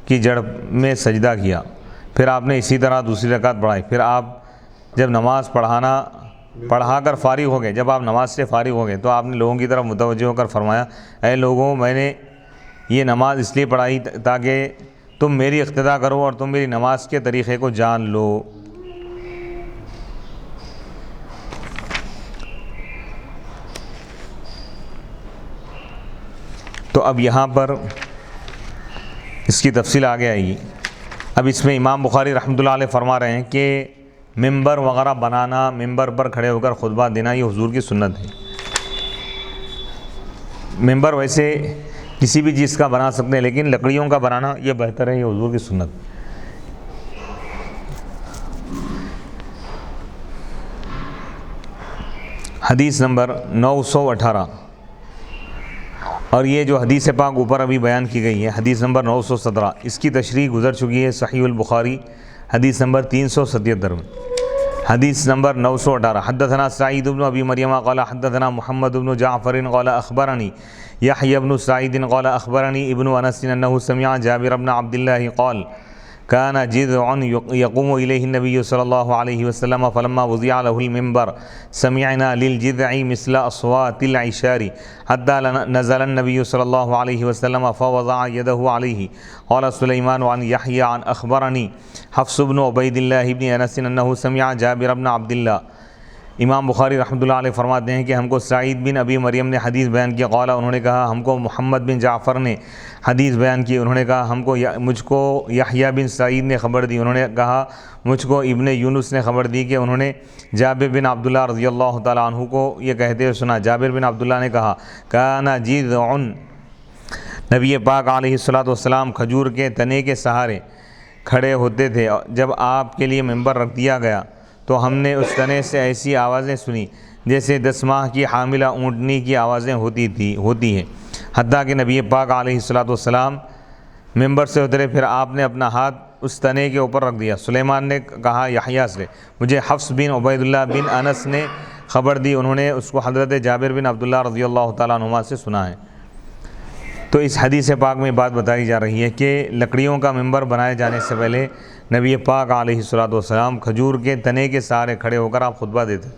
S1: کی جڑ میں سجدہ کیا۔ پھر آپ نے اسی طرح دوسری رکعت پڑھائی۔ پھر آپ جب نماز پڑھا کر فارغ ہو گئے، جب آپ نماز سے فارغ ہو گئے تو آپ نے لوگوں کی طرف متوجہ ہو کر فرمایا اے لوگوں، میں نے یہ نماز اس لیے پڑھائی تاکہ تم میری اقتداء کرو اور تم میری نماز کے طریقے کو جان لو۔ تو اب یہاں پر اس کی تفصیل آگے آئے گی۔ اب اس میں امام بخاری رحمۃ اللہ علیہ فرما رہے ہیں کہ ممبر وغیرہ بنانا، ممبر پر کھڑے ہو کر خطبہ دینا یہ حضور کی سنت ہے۔ ممبر ویسے کسی بھی چیز کا بنا سکتے ہیں لیکن لکڑیوں کا بنانا یہ بہتر ہے، یہ حضور کی سنت۔ حدیث نمبر 918، اور یہ جو حدیث پاک اوپر ابھی بیان کی گئی ہے حدیث نمبر 917، اس کی تشریح گزر چکی ہے صحیح البخاری حدیث نمبر 377 میں۔ حدیث نمبر 918، حدثنا سعید بن ابی مریم قال حدثنا محمد بن جعفر قال اخبرنی یحیی بن سعید قال اخبرنی ابن انس انه سمع جابر بن عبد الله قال كان جذع يقوم إليه النبي صلى الله عليه وسلم فلما وضع له المنبر سمعنا للجذع مثل أصوات العشار حتى نزل النبي صلى الله عليه وسلم فوضع يده عليه. قال سليمان عن يحيى عن أخبرني حفص بن عبيد الله بن أنس أنه سمع جابر بن عبد الله. امام بخاری رحمۃ اللہ علیہ فرماتے ہیں کہ ہم کو سعید بن ابی مریم نے حدیث بیان کی، قال انہوں نے کہا ہم کو محمد بن جعفر نے حدیث بیان کی، انہوں نے کہا مجھ کو یحییٰ بن سعید نے خبر دی، انہوں نے کہا مجھ کو ابن یونس نے خبر دی کہ انہوں نے جابر بن عبداللہ رضی اللہ تعالیٰ عنہ کو یہ کہتے ہوئے سنا۔ جابر بن عبداللہ نے کہا کان جذع، نبی پاک علیہ الصلاۃ والسلام کھجور کے تنے کے سہارے کھڑے ہوتے تھے۔ جب آپ کے لیے ممبر رکھ دیا گیا تو ہم نے اس تنے سے ایسی آوازیں سنی جیسے 10 ماہ کی حاملہ اونٹنی کی آوازیں ہوتی ہیں، حتیٰ کہ نبی پاک علیہ الصلاۃ والسلام ممبر سے اترے۔ پھر آپ نے اپنا ہاتھ اس تنے کے اوپر رکھ دیا۔ سلیمان نے کہا یحییٰ سے مجھے حفص بن عبید اللہ بن انس نے خبر دی، انہوں نے اس کو حضرت جابر بن عبداللہ رضی اللہ تعالیٰ عنہما سے سنا ہے۔ تو اس حدیث پاک میں بات بتائی جا رہی ہے کہ لکڑیوں کا ممبر بنائے جانے سے پہلے نبی پاک علیہ الصلاۃ والسلام کھجور کے تنے کے سہارے کھڑے ہو کر آپ خطبہ دیتے۔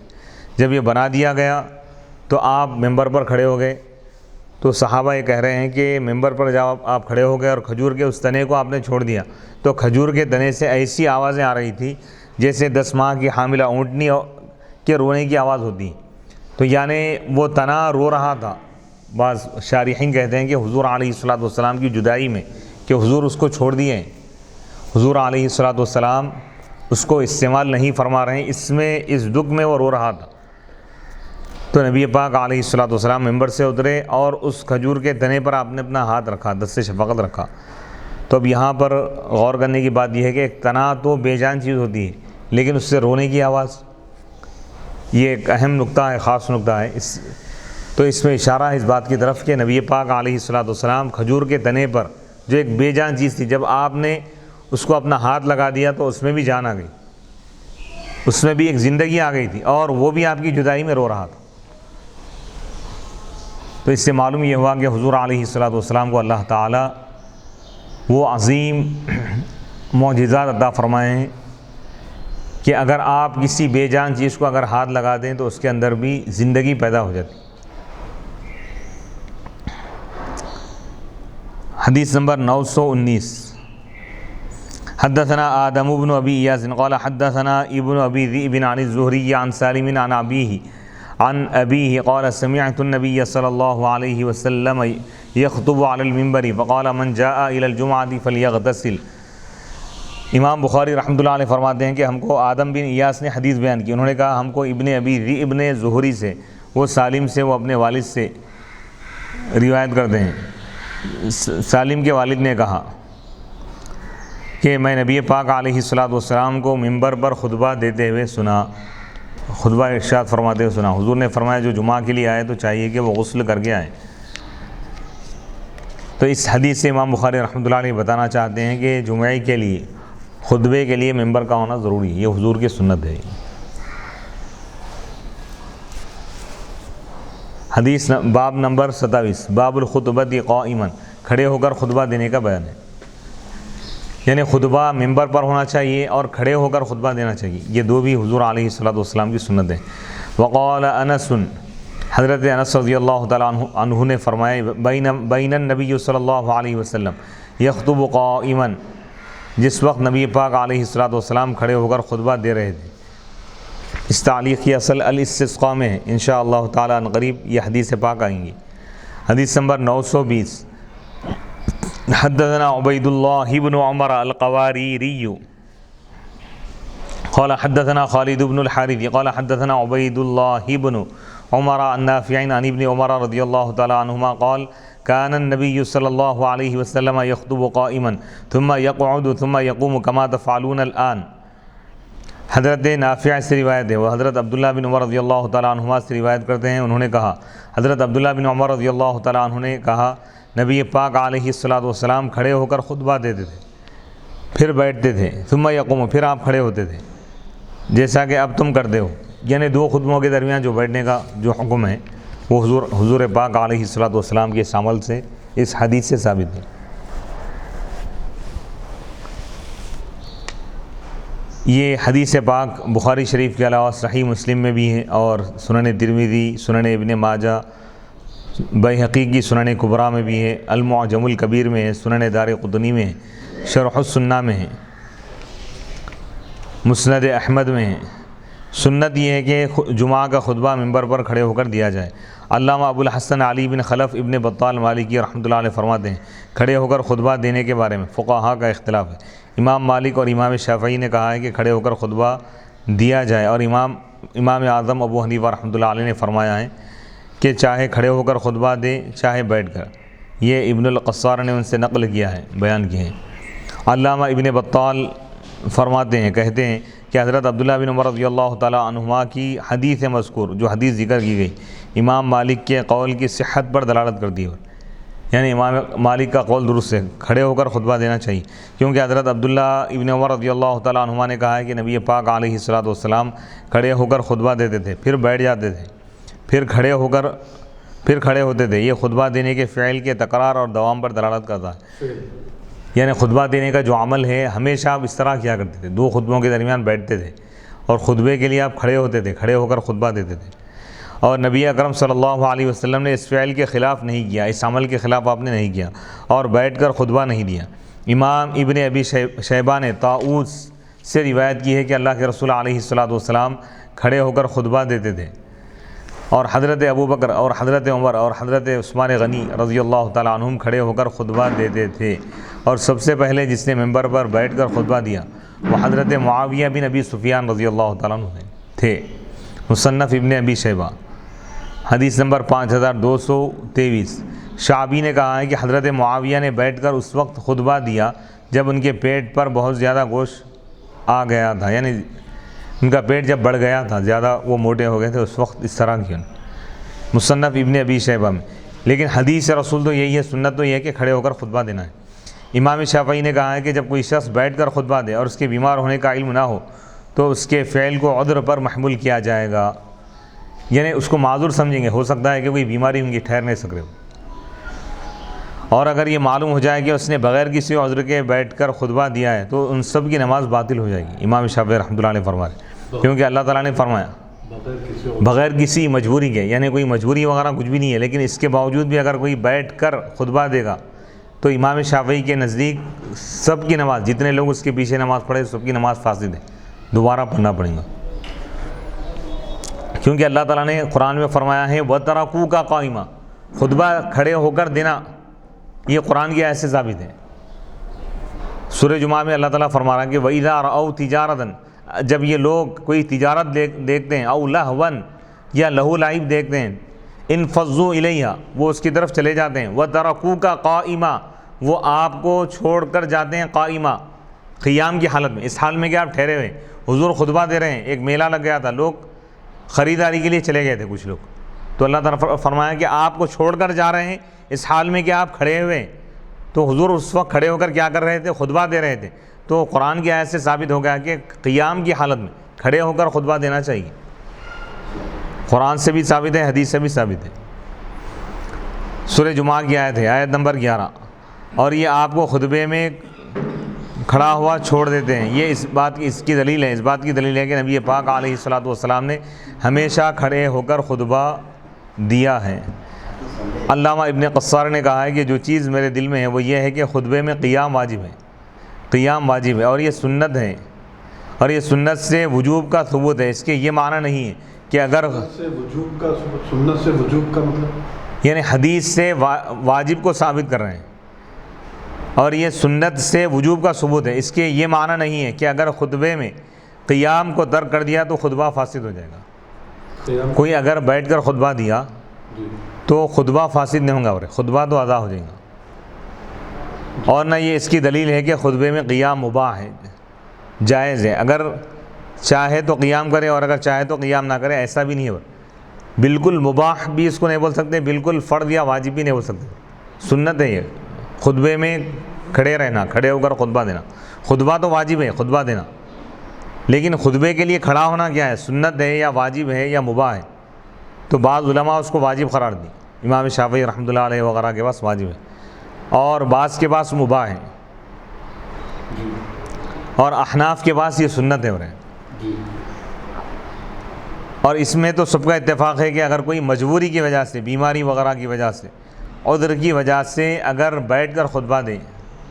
S1: جب یہ بنا دیا گیا تو آپ ممبر پر کھڑے ہو گئے، تو صحابہ یہ کہہ رہے ہیں کہ ممبر پر جب آپ کھڑے ہو گئے اور کھجور کے اس تنے کو آپ نے چھوڑ دیا تو کھجور کے تنے سے ایسی آوازیں آ رہی تھی جیسے 10 ماہ کی حاملہ اونٹنی کے رونے کی آواز ہوتی، تو یعنی وہ تنا رو رہا تھا۔ بعض شارحین کہتے ہیں کہ حضور علیہ الصلاۃ والسلام کی جدائی میں کہ حضور اس کو چھوڑ دیے ہیں، حضور علیہ الصلاۃ والسلام اس کو استعمال نہیں فرما رہے ہیں، اس دکھ میں وہ رو رہا تھا۔ تو نبی پاک علیہ الصلاۃ والسلام ممبر سے اترے اور اس کھجور کے تنے پر آپ نے اپنا ہاتھ رکھا، دست شفقت رکھا۔ تو اب یہاں پر غور کرنے کی بات یہ ہے کہ ایک تنا تو بے جان چیز ہوتی ہے لیکن اس سے رونے کی آواز، یہ ایک اہم نقطہ ہے، خاص نقطہ ہے۔ تو اس میں اشارہ ہے اس بات کی طرف کہ نبی پاک علیہ الصلاۃ والسلام کھجور کے تنے پر جو ایک بے جان چیز تھی، جب آپ نے اس کو اپنا ہاتھ لگا دیا تو اس میں بھی جان آ گئی، اس میں بھی ایک زندگی آ گئی تھی اور وہ بھی آپ کی جدائی میں رو رہا تھا۔ تو اس سے معلوم یہ ہوا کہ حضور علیہ الصلاۃ والسلام کو اللہ تعالیٰ وہ عظیم معجزات عطا فرمائے ہیں کہ اگر آپ کسی بے جان چیز کو اگر ہاتھ لگا دیں تو اس کے اندر بھی زندگی پیدا ہو جاتی. حدیث نمبر 919. حدثنا آدم بن ابی ایاس قال حدثنا ابن ابی ذئب عن الزہری عن سالم عن ابیہ قال سمعت النبی صلی اللہ علیہ وسلم یخطب علی المنبر فقال من جاء الى الجمعۃ فلیغتسل. امام بخاری رحمۃ اللہ علیہ فرماتے ہیں کہ ہم کو آدم بن ایاس نے حدیث بیان کی. انہوں نے کہا ہم کو ابن ابی ذئب نے زہری سے، وہ سالم سے، وہ اپنے والد سے روایت کرتے ہیں. سالم کے والد نے کہا کہ میں نبی پاک علیہ الصلوۃ والسلام کو منبر پر خطبہ دیتے ہوئے سنا، خطبہ ارشاد فرماتے ہوئے سنا. حضور نے فرمایا جو جمعہ کے لیے آئے تو چاہیے کہ وہ غسل کر کے آئے. تو اس حدیث سے امام بخاری رحمۃ اللہ علیہ بتانا چاہتے ہیں کہ جمعے کے لیے، خطبے کے لیے منبر کا ہونا ضروری ہے، یہ حضور کی سنت ہے. حدیث باب نمبر 27 باب الخطبۃ قائما، کھڑے ہو کر خطبہ دینے کا بیان ہے. یعنی خطبہ منبر پر ہونا چاہیے اور کھڑے ہو کر خطبہ دینا چاہیے، یہ دو بھی حضور علیہ الصلوۃ والسلام کی سنت ہے. وقال انس، حضرت انس رضی اللہ تعالیٰ عنہ نے فرمایا بین النبی صلی اللہ علیہ وسلم یخطب قائما، جس وقت نبی پاک علیہ الصلوۃ والسلام کھڑے ہو کر خطبہ دے رہے تھے. اس تعلیق کی اصل الاستسقاء میں ہے، انشاءاللہ تعالیٰ عنقریب یہ حدیث پاک آئیں گی. حدیث نمبر 920. حدثنا عبید اللہ بن عمر القواریری قال حدثنا خالد بن الحارث قال حدثنا عبید اللہ بن عمر النافع عن ابن عمر رضی اللہ تعالی عنہما قال كان النبي صلی اللہ علیہ وسلم يخطب قائما ثم يقعد ثم يقوم كما تفعلون الآن. حضرت نافع سے روایت ہے، وہ حضرت عبداللہ بن عمر رضی اللہ تعالیٰ عنہما سے روایت کرتے ہیں. انہوں نے کہا، حضرت عبداللہ بن عمر رضی اللہ تعالیٰ عنہ نے کہا نبی پاک علیہ الصلوۃ والسلام کھڑے ہو کر خطبہ دیتے تھے، پھر بیٹھتے تھے. ثم یقوم، پھر آپ کھڑے ہوتے تھے جیسا کہ اب تم کرتے ہو. یعنی دو خطبوں کے درمیان جو بیٹھنے کا جو حکم ہے وہ حضور پاک علیہ الصلوۃ والسلام کے اس عمل سے، اس حدیث سے ثابت ہے. یہ حدیث پاک بخاری شریف کے علاوہ صحیح مسلم میں بھی ہے اور سنن ترمذی، سنن ابن ماجہ، بیہقی کی سنن کبریٰ میں بھی ہے، المعجم الکبیر میں ہے، سنن دارقطنی میں ہے، شرح السنہ میں ہے، مسند احمد میں ہے. سنت یہ ہے کہ جمعہ کا خطبہ منبر پر کھڑے ہو کر دیا جائے. علامہ ابو الحسن علی بن خلف ابن بطال مالکی رحمۃ اللہ علیہ فرماتے ہیں کھڑے ہو کر خطبہ دینے کے بارے میں فقہاء کا اختلاف ہے. امام مالک اور امام شافعی نے کہا ہے کہ کھڑے ہو کر خطبہ دیا جائے، اور امام اعظم ابو حنیفہ رحمۃ اللہ علیہ نے فرمایا ہے کہ چاہے کھڑے ہو کر خطبہ دے چاہے بیٹھ کر. یہ ابن القصار نے ان سے نقل کیا ہے، بیان کیے ہیں. علامہ ابن بطال فرماتے ہیں، کہتے ہیں کہ حضرت عبداللہ بن عمر رضی اللہ تعالیٰ عنہما کی حدیث مذکور، جو حدیث ذکر کی گئی، امام مالک کے قول کی صحت پر دلالت کرتی ہے. یعنی امام مالک کا قول درست ہے، کھڑے ہو کر خطبہ دینا چاہیے، کیونکہ حضرت عبداللہ ابن عمر رضی اللہ تعالیٰ عنہما نے کہا ہے کہ نبی پاک علیہ الصلوۃ والسلام کھڑے ہو کر خطبہ دیتے تھے، پھر بیٹھ جاتے تھے، پھر کھڑے ہوتے تھے. یہ خطبہ دینے کے فعل کے تکرار اور دوام پر دلالت کرتا ہے. یعنی خطبہ دینے کا جو عمل ہے ہمیشہ آپ اس طرح کیا کرتے تھے، دو خطبوں کے درمیان بیٹھتے تھے اور خطبے کے لیے آپ کھڑے ہوتے تھے، کھڑے ہو کر خطبہ دیتے تھے. اور نبی اکرم صلی اللہ علیہ وسلم نے اس فعل کے خلاف نہیں کیا، اس عمل کے خلاف آپ نے نہیں کیا اور بیٹھ کر خطبہ نہیں دیا. امام ابن ابی شیبہ نے طاؤس سے روایت کی ہے کہ اللہ کے رسول علیہ الصلوۃ والسلام کھڑے ہو کر خطبہ دیتے تھے، اور حضرت ابو بکر اور حضرت عمر اور حضرت عثمان غنی رضی اللہ تعالیٰ عنہم کھڑے ہو کر خطبہ دیتے تھے. اور سب سے پہلے جس نے ممبر پر بیٹھ کر خطبہ دیا وہ حضرت معاویہ بن ابی سفیان رضی اللہ تعالیٰ عنہ تھے. مصنف ابن ابی شیبہ حدیث نمبر 5223. شعبی نے کہا ہے کہ حضرت معاویہ نے بیٹھ کر اس وقت خطبہ دیا جب ان کے پیٹ پر بہت زیادہ گوشت آ گیا تھا، یعنی ان کا پیٹ جب بڑھ گیا تھا، زیادہ وہ موٹے ہو گئے تھے، اس وقت اس طرح کیا. مصنف ابن ابی شیبہ میں. لیکن حدیث رسول تو یہی ہے، سنت تو یہ ہے کہ کھڑے ہو کر خطبہ دینا ہے. امام شافعی نے کہا ہے کہ جب کوئی شخص بیٹھ کر خطبہ دے اور اس کے بیمار ہونے کا علم نہ ہو تو اس کے فعل کو عذر پر محمول کیا جائے گا، یعنی اس کو معذور سمجھیں گے، ہو سکتا ہے کہ کوئی بیماری ہوں گی، ٹھہر نہیں سک رہے ہو. اور اگر یہ معلوم ہو جائے کہ اس نے بغیر کسی عذر کے بیٹھ کر خطبہ دیا ہے تو ان سب کی نماز باطل ہو جائے گی. امام شافعی رحمۃ اللہ علیہ فرما رہے کیونکہ اللہ تعالیٰ نے فرمایا بغیر کسی مجبوری کے, یعنی کوئی مجبوری وغیرہ کچھ بھی نہیں ہے, لیکن اس کے باوجود بھی اگر کوئی بیٹھ کر خطبہ دے گا تو امام شافعی کے نزدیک سب کی نماز, جتنے لوگ اس کے پیچھے نماز پڑھے سب کی نماز فاسد ہے, دوبارہ پڑھنا پڑے گا. کیونکہ اللہ تعالیٰ نے قرآن میں فرمایا ہے وَتَرَكُوكَ قَائِمًا, خطبہ کھڑے ہو کر دینا, یہ قرآن کی آیت سے ثابت ہے. سورہ جمعہ میں اللہ تعالیٰ فرما رہا ہے کہ وَإِذَا رَأَوْا تِجَارَةً, جب یہ لوگ کوئی تجارت دیکھتے ہیں, او لہون یا لہو لعب دیکھتے ہیں, انفضوا الیہا, وہ اس کی طرف چلے جاتے ہیں, وَتَرَكُوكَ قَائِمًا, وہ آپ کو چھوڑ کر جاتے ہیں قائمہ, قیام کی حالت میں, اس حال میں کہ آپ ٹھہرے ہوئے, حضور خطبہ دے رہے ہیں, ایک میلہ لگ گیا تھا, لوگ خریداری کے لیے چلے گئے تھے کچھ لوگ, تو اللہ تعالیٰ فرمایا کہ آپ کو چھوڑ کر جا رہے ہیں اس حال میں کہ آپ کھڑے ہوئے, تو حضور اس وقت کھڑے ہو کر کیا کر رہے تھے, خطبہ دے رہے تھے. تو قرآن کی آیت سے ثابت ہو گیا کہ قیام کی حالت میں کھڑے ہو کر خطبہ دینا چاہیے. قرآن سے بھی ثابت ہے, حدیث سے بھی ثابت ہے. سورہ جمعہ کی آیت ہے, آیت نمبر 11, اور یہ آپ کو خطبے میں کھڑا ہوا چھوڑ دیتے ہیں. یہ اس کی دلیل ہے, اس بات کی دلیل ہے کہ نبی پاک علیہ الصلوۃ والسلام نے ہمیشہ کھڑے ہو کر خطبہ دیا ہے. علامہ ابن قصار نے کہا ہے کہ جو چیز میرے دل میں ہے وہ یہ ہے کہ خطبے میں قیام واجب ہے, قیام واجب ہے, اور یہ سنت ہے, اور یہ سنت سے وجوب کا ثبوت ہے. اس کے یہ معنی نہیں ہے کہ اگر
S2: سنت سے وجوب کا مطلب
S1: یعنی حدیث سے واجب کو ثابت کر رہے ہیں, اور یہ سنت سے وجوب کا ثبوت ہے. اس کے یہ معنی نہیں ہے کہ اگر خطبے میں قیام کو ترک کر دیا تو خطبہ فاسد ہو جائے گا. کوئی اگر بیٹھ کر خطبہ دیا تو خطبہ فاسد نہیں ہوگا, اور خطبہ تو ادا ہو جائے گا. اور نہ یہ اس کی دلیل ہے کہ خطبے میں قیام مباح ہے, جائز ہے, اگر چاہے تو قیام کرے اور اگر چاہے تو قیام نہ کرے, ایسا بھی نہیں ہے. بالکل مباح بھی اس کو نہیں بول سکتے, بالکل فرض یا واجب بھی نہیں بول سکتے, سنت ہے یہ خطبے میں کھڑے رہنا, کھڑے ہو کر خطبہ دینا. خطبہ تو واجب ہے خطبہ دینا, لیکن خطبے کے لیے کھڑا ہونا کیا ہے, سنت ہے یا واجب ہے یا مباح ہے. تو بعض علماء اس کو واجب قرار دی, امام شافعی رحمۃ اللہ علیہ وغیرہ کے پاس واجب ہے, اور بعض کے پاس مباح ہے, اور احناف کے پاس یہ سنت ہے. اور اس میں تو سب کا اتفاق ہے کہ اگر کوئی مجبوری کی وجہ سے, بیماری وغیرہ کی وجہ سے, عذر کی وجہ سے اگر بیٹھ کر خطبہ دیں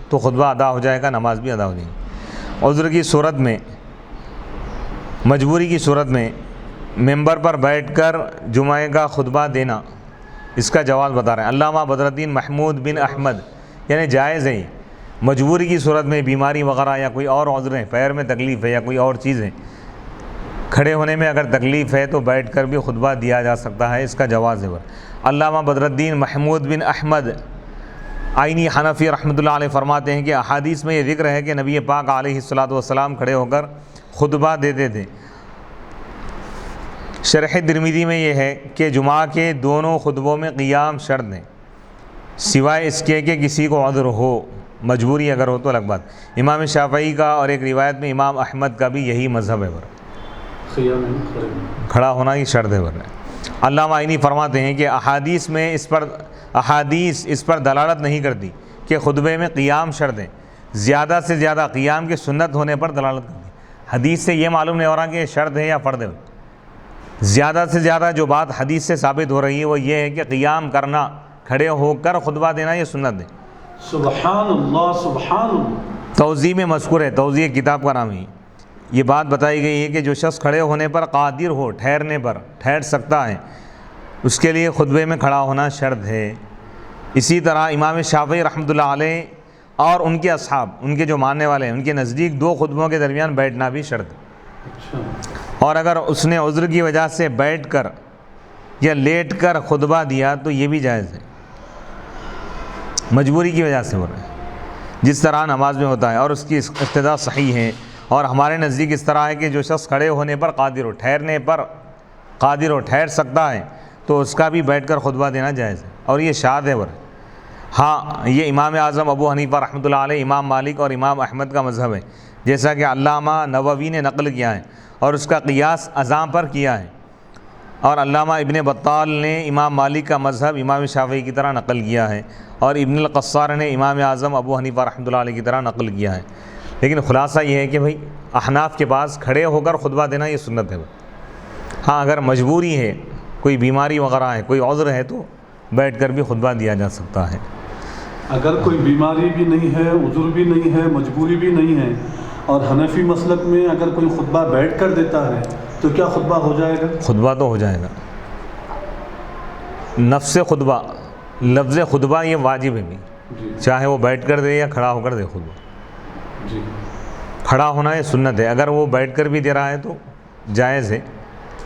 S1: تو خطبہ ادا ہو جائے گا, نماز بھی ادا ہو جائے گی. عذر کی صورت میں, مجبوری کی صورت میں ممبر پر بیٹھ کر جمعہ کا خطبہ دینا, اس کا جواز بتا رہے ہیں علامہ بدر الدین محمود بن احمد, یعنی جائز ہے. مجبوری کی صورت میں بیماری وغیرہ یا کوئی اور عذر ہے, پیر میں تکلیف ہے یا کوئی اور چیز ہے, کھڑے ہونے میں اگر تکلیف ہے تو بیٹھ کر بھی خطبہ دیا جا سکتا ہے, اس کا جواز ہے. علامہ بدر الدین محمود بن احمد عینی حنفی رحمۃ اللہ علیہ فرماتے ہیں کہ احادیث میں یہ ذکر ہے کہ نبی پاک علیہ الصلوۃ والسلام کھڑے ہو کر خطبہ دیتے تھے. شرح ترمذی میں یہ ہے کہ جمعہ کے دونوں خطبوں میں قیام شرط ہے, سوائے اس کے کہ کسی کو عذر ہو, مجبوری اگر ہو تو الگ بات. امام شافعی کا اور ایک روایت میں امام احمد کا بھی یہی مذہب ہے, کھڑا ہونا ہی شرط ہے. علامہ عینی فرماتے ہیں کہ احادیث اس پر دلالت نہیں کرتی کہ خطبے میں قیام شرط ہے, زیادہ سے زیادہ قیام کی سنت ہونے پر دلالت کرتی ہے. حدیث سے یہ معلوم نہیں ہو رہا کہ یہ شرط ہے یا فرض ہے. زیادہ سے زیادہ جو بات حدیث سے ثابت ہو رہی ہے وہ یہ ہے کہ قیام کرنا, کھڑے ہو کر خطبہ دینا, یہ سنت ہے.
S2: سبحان اللہ سبحان اللہ.
S1: توضیح میں مذکور ہے, توضیح کتاب کا نام ہی, یہ بات بتائی گئی ہے کہ جو شخص کھڑے ہونے پر قادر ہو, ٹھہرنے پر ٹھہر سکتا ہے, اس کے لیے خطبے میں کھڑا ہونا شرط ہے. اسی طرح امام شافعی رحمۃ اللہ علیہ اور ان کے اصحاب, ان کے جو ماننے والے ہیں, ان کے نزدیک دو خطبوں کے درمیان بیٹھنا بھی شرط ہے. اور اگر اس نے عذر کی وجہ سے بیٹھ کر یا لیٹ کر خطبہ دیا تو یہ بھی جائز ہے, مجبوری کی وجہ سے ہو رہا ہے, جس طرح نماز میں ہوتا ہے, اور اس کی اقتداء صحیح ہے. اور ہمارے نزدیک اس طرح ہے کہ جو شخص کھڑے ہونے پر قادر ہو, ٹھہرنے پر قادر ہو, ٹھہر سکتا ہے, تو اس کا بھی بیٹھ کر خطبہ دینا جائز ہے, اور یہ شاذ ہے. ہاں, یہ امام اعظم ابو حنیفہ رحمۃ اللہ علیہ, امام مالک اور امام احمد کا مذہب ہے, جیسا کہ علامہ نووی نے نقل کیا ہے, اور اس کا قیاس اذان پر کیا ہے. اور علامہ ابن بطال نے امام مالک کا مذہب امام شافعی کی طرح نقل کیا ہے، اور ابن القصار نے امام اعظم ابو حنیفہ رحمۃ اللہ علیہ کی طرح نقل کیا ہے۔ لیکن خلاصہ یہ ہے کہ بھائی احناف کے پاس کھڑے ہو کر خطبہ دینا یہ سنت ہے۔ ہاں اگر مجبوری ہے، کوئی بیماری وغیرہ ہے، کوئی عذر ہے، تو بیٹھ کر بھی خطبہ دیا جا سکتا ہے۔
S2: اگر کوئی بیماری بھی نہیں ہے، عذر بھی نہیں ہے، مجبوری بھی نہیں ہے، اور حنفی مسلک میں اگر کوئی خطبہ بیٹھ کر دیتا ہے تو کیا خطبہ ہو جائے گا؟
S1: خطبہ تو ہو جائے گا۔ نفس خطبہ، لفظ خطبہ یہ واجب ہے بھی،
S2: جی
S1: چاہے وہ بیٹھ کر دے یا کھڑا ہو کر دے خطبہ۔
S2: جی
S1: کھڑا ہونا یہ سنت ہے، اگر وہ بیٹھ کر بھی دے رہا ہے تو جائز ہے،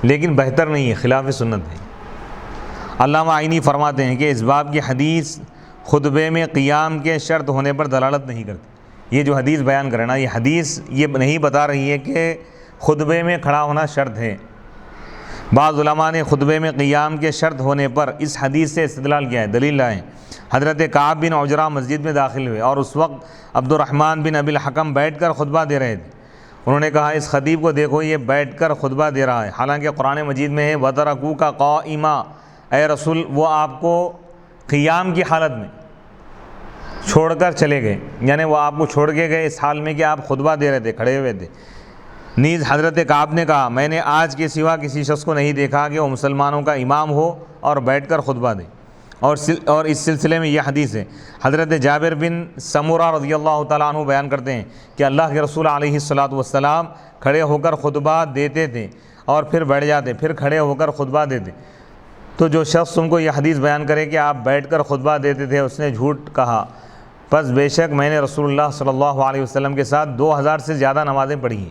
S1: لیکن بہتر نہیں ہے، خلاف سنت ہے۔ علامہ عینی فرماتے ہیں کہ اس باب کی حدیث خطبے میں قیام کے شرط ہونے پر دلالت نہیں کرتی۔ یہ جو حدیث بیان کرے نا، یہ حدیث یہ نہیں بتا رہی ہے کہ خطبے میں کھڑا ہونا شرط ہے۔ بعض علماء نے خطبے میں قیام کے شرط ہونے پر اس حدیث سے استدلال کیا ہے، دلیل لائیں۔ حضرت کعب بن عجرہ مسجد میں داخل ہوئے اور اس وقت عبد الرحمن بن ابی الحکم بیٹھ کر خطبہ دے رہے تھے۔ انہوں نے کہا اس خطیب کو دیکھو، یہ بیٹھ کر خطبہ دے رہا ہے، حالانکہ قرآن مجید میں ہے وَتَرَكُوكَ قَائِمًا، اے رسول وہ آپ کو قیام کی حالت میں چھوڑ کر چلے گئے، یعنی وہ آپ کو چھوڑ کے گئے اس حال میں کہ آپ خطبہ دے رہے تھے، کھڑے ہوئے تھے۔ نیز حضرت کعب نے کہا میں نے آج کے سوا کسی شخص کو نہیں دیکھا کہ وہ مسلمانوں کا امام ہو اور بیٹھ کر خطبہ دے۔ اور اس سلسلے میں یہ حدیث ہے، حضرت جابر بن سمورہ رضی اللہ تعالیٰ عنہ بیان کرتے ہیں کہ اللہ کے رسول علیہ الصلاۃ والسلام کھڑے ہو کر خطبہ دیتے تھے اور پھر بیٹھ جاتے، پھر کھڑے ہو کر خطبہ دیتے۔ تو جو شخص تم کو یہ حدیث بیان کرے کہ آپ بیٹھ کر خطبہ دیتے تھے، اس نے جھوٹ کہا۔ پس بے شک میں نے رسول اللہ صلی اللہ علیہ وسلم کے ساتھ 2000 سے زیادہ نمازیں پڑھی ہیں۔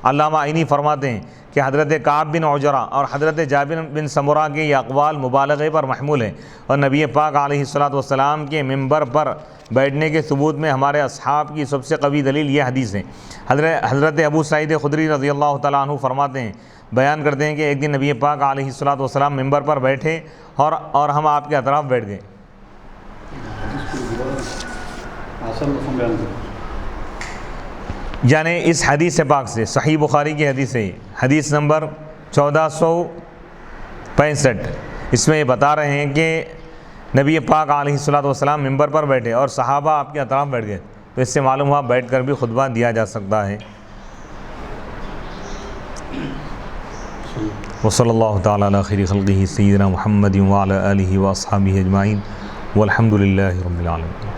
S1: علامہ عینی فرماتے ہیں کہ حضرت کعب بن عجرہ اور حضرت جابر بن سمورہ کے یہ اقوال مبالغے پر محمول ہیں، اور نبی پاک علیہ الصلاۃ والسلام کے ممبر پر بیٹھنے کے ثبوت میں ہمارے اصحاب کی سب سے قوی دلیل یہ حدیث ہے۔ حضرت ابو سعید خدری رضی اللہ تعالیٰ عنہ فرماتے ہیں، بیان کرتے ہیں کہ ایک دن نبی پاک علیہ الصلاۃ والسلام ممبر پر بیٹھے اور ہم آپ کے اطراف بیٹھ گئے۔ یعنی اس حدیث پاک سے، صحیح بخاری کی حدیث ہے، حدیث نمبر 1465، اس میں یہ بتا رہے ہیں کہ نبی پاک علیہ الصلاۃ والسلام ممبر پر بیٹھے اور صحابہ آپ کے اطراف بیٹھ گئے، تو اس سے معلوم ہوا بیٹھ کر بھی خطبہ دیا جا سکتا ہے۔ وصلی اللہ تعالیٰ علی خیر خلقہ سیدنا محمد وعلی آلہ واصحابہ اجمعین والحمد للہ رب العالمین۔